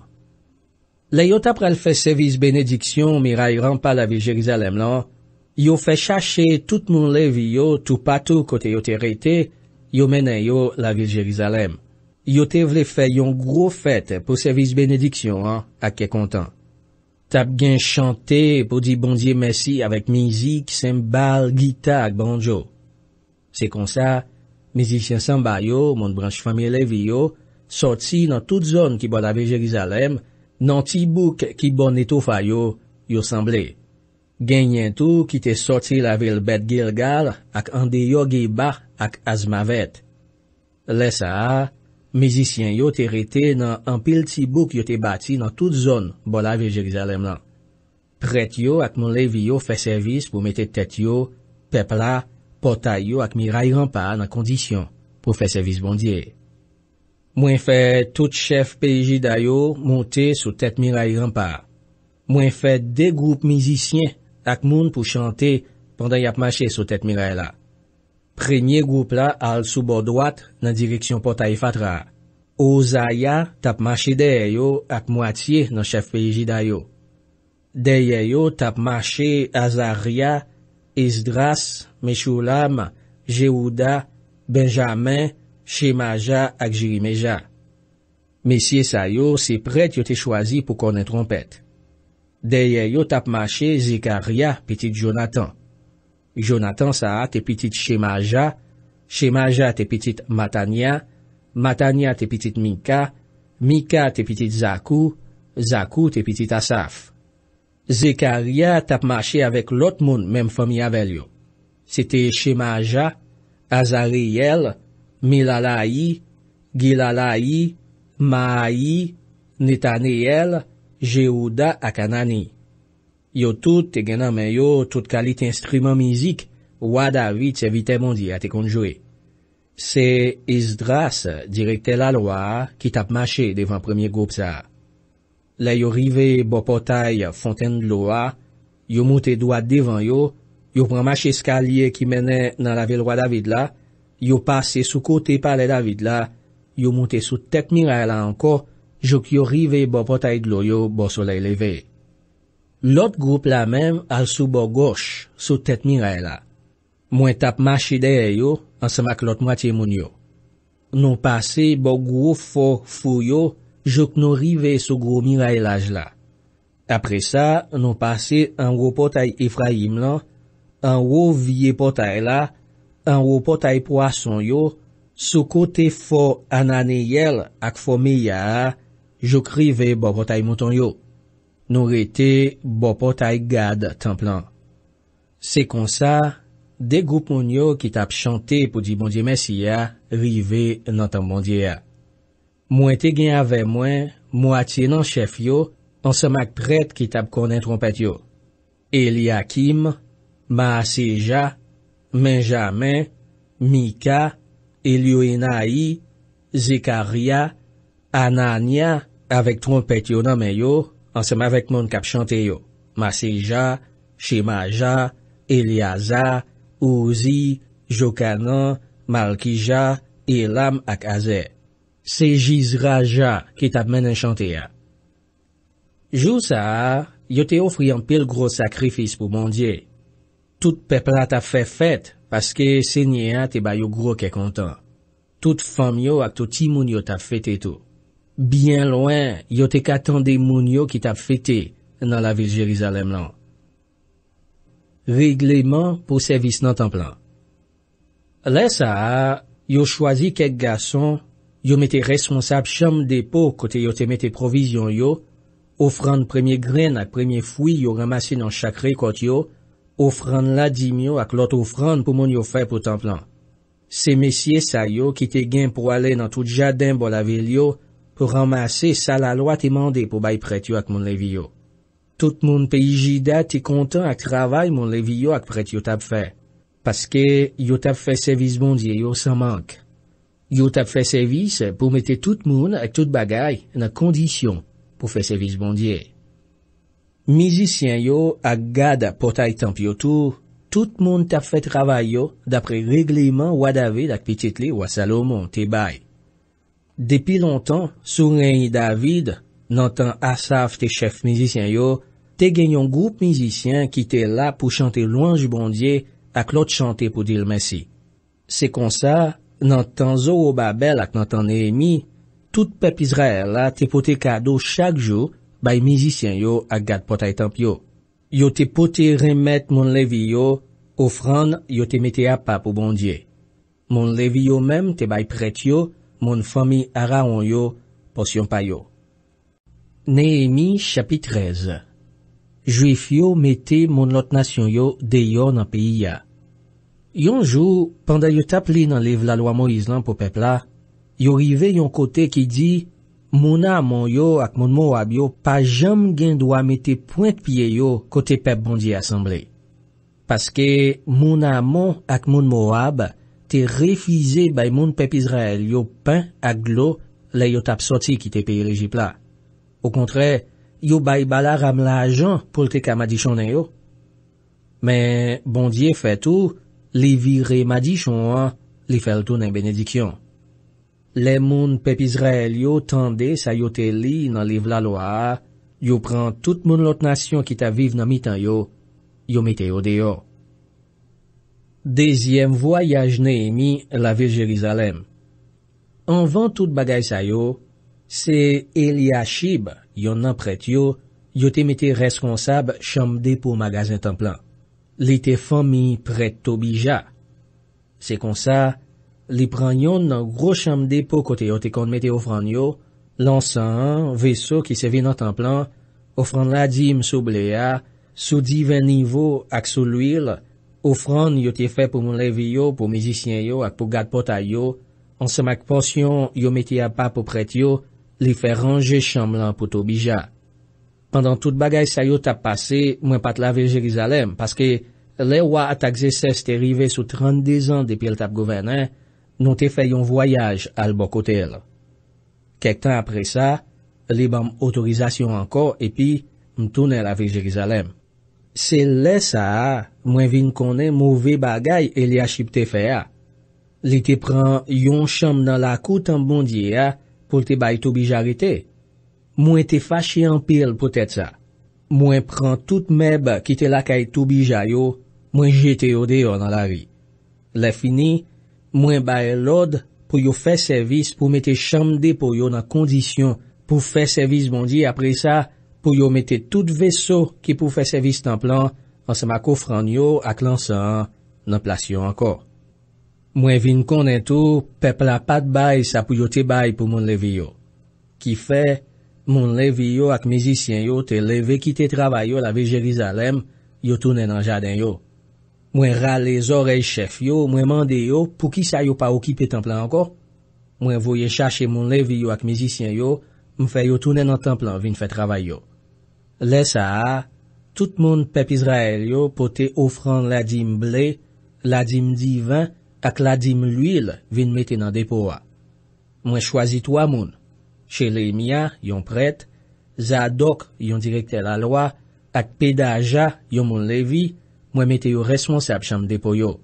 La yo ta pral fait service bénédiction, miraille rampa la ville Jérusalem lan, yo fait chercher tout moun Lévi yo, tout partout côté yo te rete, yo menen yo la ville Jérusalem. Yo te vle fè yon gros fête pour service bénédiction, à qui content. Tap gen chanté pour dire bon Dieu merci avec musique, cymbale, guitare, banjo. C'est comme ça, musiciens samba yo, mon branche famille Lévi yo, sorti dans toute zone qui bon la ville Jérusalem, dans ti bouk qui bon Netofa yo semblé. Genyen tout qui te sorti la ville Bet Gilgal, ak Andeyo Geba, ak Azmavet. Lesa musiciens yo te rete nan an pile ti bouk yo te bati nan toute zone bon la ville Jérusalem lan. Prêtre yo ak mon Lévi yo fait service pour mette tête yo, peuple la, portail yo ak miraille rampa nan condition pour faire service bon Dieu. Mwen fait tout chef PJ da yo monter sous tête miraille rampa. Mwen fait des groupes musiciens ak moun pour chanter pendant y ap marché sous tête miraille la. Premier groupe là al sous bord droite dans direction portail Fatra. Ozaya tap marché derrière yo ak moitié dans chef PJ da yo. Derrière yo tap marché Azaria, Esdras, Meshulam, Jehouda, Benjamin, Shemaja ak Jirimeja. Messieurs sa yo, c'est prêtre yo te choisi pour connaître trompette. Derrière yo tap marché Zekaria, petit Jonathan. Jonathan sa te petit Shemaja, Shemaja te petit Matania, Matania te petit Mika, Mika te petit Zakou, Zakou te petit Asaf. Zekaria tap marché avec l'autre monde, même famille avec yo. C'était Shemaja, Azariel, Milalaï, Gilalaï, Maaï, Netaneel, Jehouda ak Anani. Yo tout te genan men yo tout qualité instrument musique wa David serviteur bon Dieu a te konjoué. C'est Esdras, directeur la loi, qui tap marché devant premier groupe ça. Là yo rive bo portail fontaine de loi, yo monte droit devant yo, yo prend marché escalier qui menait dans la ville roi David là, yo passé sous côté palais David là, yo monté sous tête muraille là encore, jok yo rive bo portail de l'eau yo bo soleil levé. L'autre groupe là même al sous bord gauche, sous tête muraille là. Moi tap marché derrière yo, ensemble avec l'autre moitié moun yo. Non passé bo gros fou yo, jok nou rive sous gros muraillage là. Après ça, non passé en haut portail Ephraim là, en haut vieux portail là, en haut portail poisson yo, sous côté fort Ananiel ak fort Meya, jok rive bo portail mouton yo. Nou rete bo portail Gad templan. C'est comme ça, des groupes moun yo qui tap chanté pour di bon Dieu merci ya, rive nan tan bon Dieu ya. Mwen te gen ave mwen, moitié nan chef yo, ensemble ak prêtre qui tap konnen trompette yo. Eliakim, Maaseja, Benjamin, Mika, Elioenai, Zekaria, Anania, avec trompette yo nan men yo, ensemble avec moun kap chante yo. Maaseja, Shemaja, Eliaza, Ouzi, Jokanan, Malkija, Elam ak Azer. C'est Jizraja qui t'a mené chanter ya. Jou sa, yo te offri un pile gros sacrifice pour mon Dieu. Tout peuple la t'a fait fête parce que Seigneur te ba yo gros ke content. Tout femme yo ak tout ti moun yo t'a fêté tout. Bien loin, yo te katande moun yo qui t'a fêté dans la ville Jérusalem là. Règlement pour service nan templan. Là ça, yo choisi quelques garçons, yo mette responsable chambre dépôt côté yo te mette provision yo, offrande premier grain ak premier fruit yo ramassé dans chaque récolte yo, offrande la dimio ak l'autre offrande pour moun yo fait pour templan. Ces messieurs sa yo qui te gen pour aller dans tout jardin bo la ville yo, pour ramasser ça la loi te mandé pour bay prête yo ak moun levi yo. Tout moun pays Jida te content ak travail moun levi yo ak prête yo tap fait. Parce que yo tap fait service bon Dieu yo sans manque. Yo tap fait service pour mettre tout moun ak tout bagay dans condition pour faire service bon Dieu. Musicien yo ak Gad portail temp yo tout moun tap fait travail yo d'après règlement wa David ak petit li wa Salomon te bay. Depuis longtemps, sous règne David, nan tan Asaf te chef musicien yo, te gen yon groupe musicien qui te là pour chanter louange bon Dieu ak l'autre chanter pour dire merci. C'est comme ça, nan tan Zorobabel ak nan tan Néhémie, tout peuple Israël la te pote cadeau chaque jour bay musicien yo ak Gad portail temp yo. Yo te pote remettre mon levi yo, offrande yo te mette à pas pour bon Dieu. Mon levi yo même te bay prête yo, mon famille Araon yo, portion pa yo. Néhémie chapitre 13. Juif yo mette mon lot nation yo deyo nan pays ya. Yon jour, pendant yo tap li nan livre la loi Moïse lan pour peuple la, yo rive yon côté qui dit, mon amon yo ak mon Moab yo pa jam gen doit mette pointe pied yo côté peuple bon Dieu assemblé. Parce que mon amon ak mon Moab te refusé bay mon peuple Israël yo pain ak glo la yo tap sorti qui te pays l'Égypte là. Au contraire, yo bay Balaram l'argent pour te kamadichon yo. Mais bon Dieu fait tout, li vire madichon, li fait tout nan bénédiction. Les moun peuple Israël yo tande sa yo te li nan livre la loi, yo prend tout moun l'autre nation qui ta vive nan mitan yo mette yo dehors. Deuxième voyage Néhémie la ville Jérusalem. Avant tout bagay sa yo, c'est Eliashib, yon nan prêtre yo te mette responsable chambre dépôt magasin templan. Li te famille prêtre Tobija. C'est comme ça, li pran yon nan gros chambre dépôt côté yo te kon mette offrande yo, l'encens, vaisseau qui servi nan templan, offrande la dîme sous bléa, sous divers niveau ak sous l'huile, offrande yo te fait pour mon levi yo, pour musicien yo ak pour Gad portail yo, ensemble ak portion yo mette à pas pour prêtre yo, li fait ranger chambre lan pour Tobija. Pendant tout bagay sa yo tap passé, mwen pat la ville Jérusalem, parce que le roi Artaxerxès te rive sous 32 ans depuis le tap gouverner, nou te fait yon voyage al bon côté elle. Quelque temps après ça, li bam autorisation encore, et puis, m'tourne la ville Jérusalem. C'est là ça, mwen vin konnen mauvais bagay Eliashib te fait a. Li te prend yon chambre dans la cour tan bondye a pour te bay tout bijarite. Mwen te fâché en pile peut-être ça. Mwen prend tout meb qui te la kay tout bija yo, mwen jete yo dehors dans la rue. Le fini, mwen bay l'ordre pour yo faire service pour mette chambre de pour yo dans condition pour faire service bondye après ça pour yo mette tout vaisseau qui pour faire service temps plan ensemble ak offrande yo ak l'encens dans place yo encore. Mwen vin konnen tout peuple a pas de bay ça pour yo te bay pour mon levi yo. Qui fait mon levi yo ak musicien yo te levé qui te travail yo la ve Jérusalem, yo tourne dans jardin yo. Mwen rale les oreilles chef yo, mwen mande yo pour qui ça yo pas occupé temple encore. Mwen voye chercher mon levi yo ak musicien yo, m'fè yo tourne dans temple vin fait travail yo. Laisse ça, tout monde peuple Israël yo pote offrande la dîme blé, la dîme divin ak la dîme l'huile vin mette dans dépôt. Mwen choisi 3 moun. Shelemia, yon prêtre, Zadok, yon directeur la loi, ak Pedaja, yon moun levi, mwen mette yo responsable chambre dépôt yo.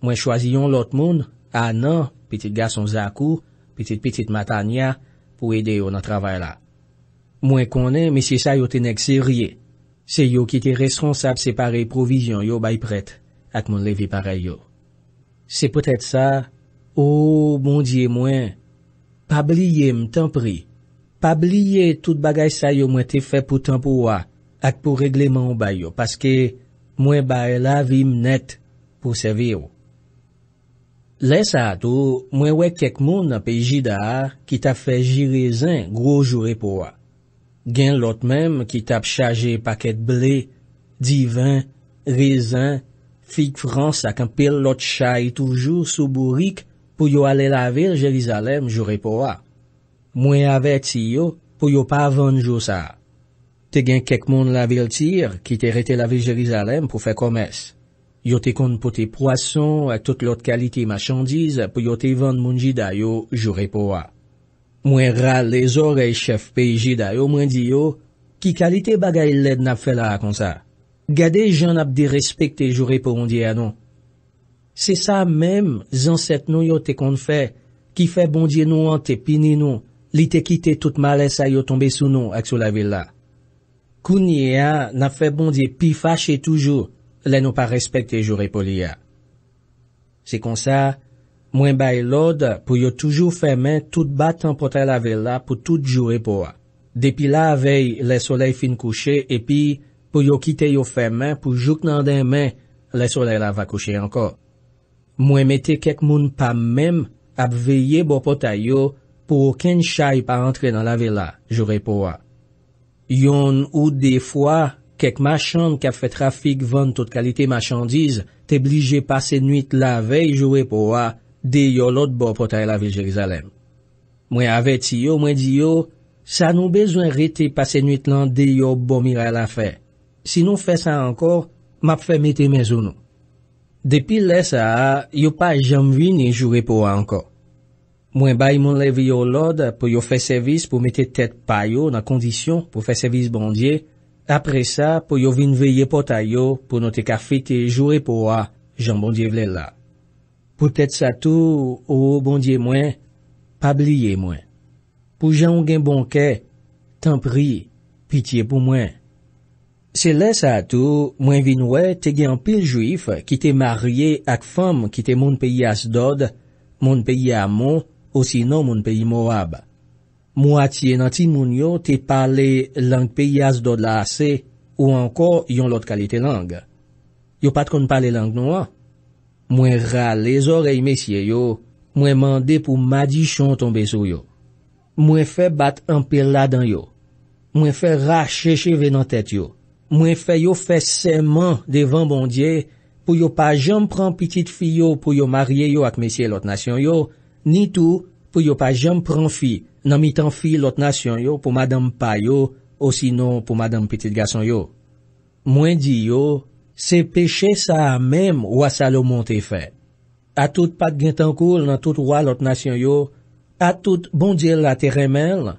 Mwen choisi yon lot moun, Anan, petit garçon Zakou, petit Matania, pour aider yo dans travail là. Mwen konnen, monsieur sa yo te nèg sérieux. C'est yo qui te responsable séparer provision yo bay prêtre, ak moun levi pareil yo. C'est peut-être ça, oh, bon Dieu mwen, pas bliye m'tan pri. Pas bliye tout bagay sa yo mwen te fait pour temps pour wa, ak pour règlement bay yo, parce que mwen bay la vie net pour servir yo. Laisse à tout, mwen wè kek moun nan pays Jida qui t'a fait jirezin gros jour pour wa. Gen lot même qui t'a chargé paquet blé, divin, raisin, fig France ak un pile lot chay toujours sous bourrique pour yo aller la ville Jérusalem jour pour wa. Mwen averti yo pour yo pas vendre jour ça. Te gen kek moun la ville Tyr qui te rete la ville Jérusalem pour faire commerce. Yo te kon pote poisson ak toute l'autre qualité marchandise pour yo te vendre moun Jida yo jour pour wa. Mwen rale les oreilles chef pays Jida yo mwen di yo qui qualité bagay led n'a fait là comme ça. Gade jan ap de respecter jour pour on dit à non. C'est ça même ancêtre nou yo te kon fait qui fait bon Dieu nous an te pini nous, li te quitté tout malaise a yo tomber sous nous ak sou la ville là. Kounye a n'a fait bon Dieu pi fâché toujours, les nous pas respecter jour pour l'ia. C'est comme ça, mwen bay l'ordre pour yo toujours faire main tout battant pour la ville là pour tout jouer pour. Depuis la veille, le soleil fin coucher et puis pour yo quitter yo faire main pour jouk nan den main, le soleil là va coucher encore. Mwen mette kek moun pa même ap veiller bo potay yo pour aucun chay pas entrer dans la ville là, jour pour. Yon ou des fois kek marchand qui a fait trafic vend toute qualité marchandise, t'es obligé passer nuit la veille jouer pour de yo l'autre bord portail la ville Jérusalem. Mwen averti yo, mwen di yo, ça nous besoin rete passer nuit lan de yo bon mira la fait. Si nous fait ça encore, m'a fait mette mes ou nous. Depuis là ça, yo pas jam vini jouer pour encore. Mwen bay mon levi yo l'ordre pour yo faire service pour mettre tête pa yo dans condition pour faire service bon Dieu. Après ça, pour yo vin veiller portail yo pour nous te ka fêter jouer pour Jean bon Dieu vle là. Peut-être ça tout, oh bon Dieu moins, pas blier moins. Pour Jean gen bon cœur, t'en prie, pitié pour moi. C'est là ça tout, moins vin ouais, te gen pile juif qui te marié ak femme qui te mon pays Asdod, mon pays Amon, ou sinon mon pays Moab. Moitié nan ti moun yo te parle langue pays Asdod la assez, ou encore yon l'autre qualité langue. Yo pas kon parle langue noire. Mwen rale les oreilles messieurs yo, mwen mande pour madichon tomber sou yo. Mwen fait bat un pile la dan yo. Mwen fait racher cheveux dans tête yo. Mwen fait yo fait serment devant bon Dieu pour yo pas jam prend petite fille yo pour yo marier yo ak messieurs l'autre nation yo, ni tout pour yo pas jam prend fille nan mitan fille l'autre nation yo pour madame pa yo, ou sinon pour madame petit garçon yo. Mwen di yo, c'est péché ça même roi Salomon te fait. À tout pas de gen cool dans tout roi l'autre nation yo, à tout bon Dieu la te remel,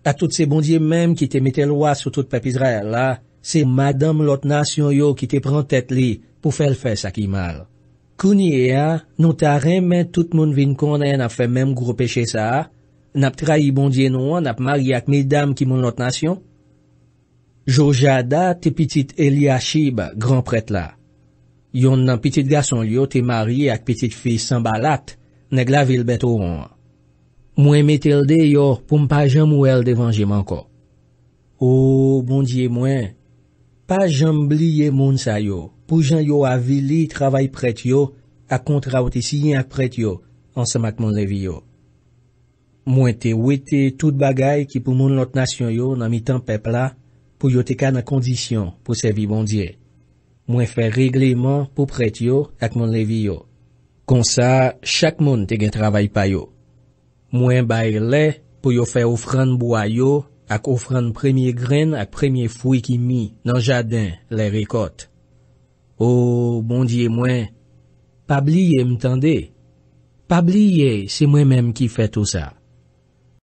à tout ces bon Dieu même qui te mette loi sur tout peuple Israël là, c'est madame l'autre nation yo qui te prend tête li pour faire ça qui mal. Kounye a, nous ta remen tout moun vin konnen a fait même gros péché ça, n'a trahi bon Dieu nous, n'a marié avec mesdames qui moun notre nation. Jojada te petit Eliashib, grand prêtre là. Yon nan petit garçon yo te marié avec petite fille Sanbalat, nèg la ville Betoron. Moi metel de yo pour m'pa jam ou el d'évangile encore. Oh, bon Dieu moi, pas jam bliye moun sa yo, pour jan yo avili travail prêtre yo, a contrat ou te signé ak prêtre yo, ensemble ak mon levi yo. Moi te wete tout bagay qui pour moun lot nation yo nan mitan peuple là, pour yo te ka nan condition pour servir bon Dieu. Moi fait règlement pour prêtre yo ak mon levi yo. Comme ça, chaque monde te gen travail pa yo. Moi bay le pour yo faire offrande bois yo, ak offrande premier grain ak premier fruit qui mi dans jardin les récoltes. Oh, bon Dieu moi, pas bliye m'tende. Pas bliye, c'est moi-même qui fait tout ça.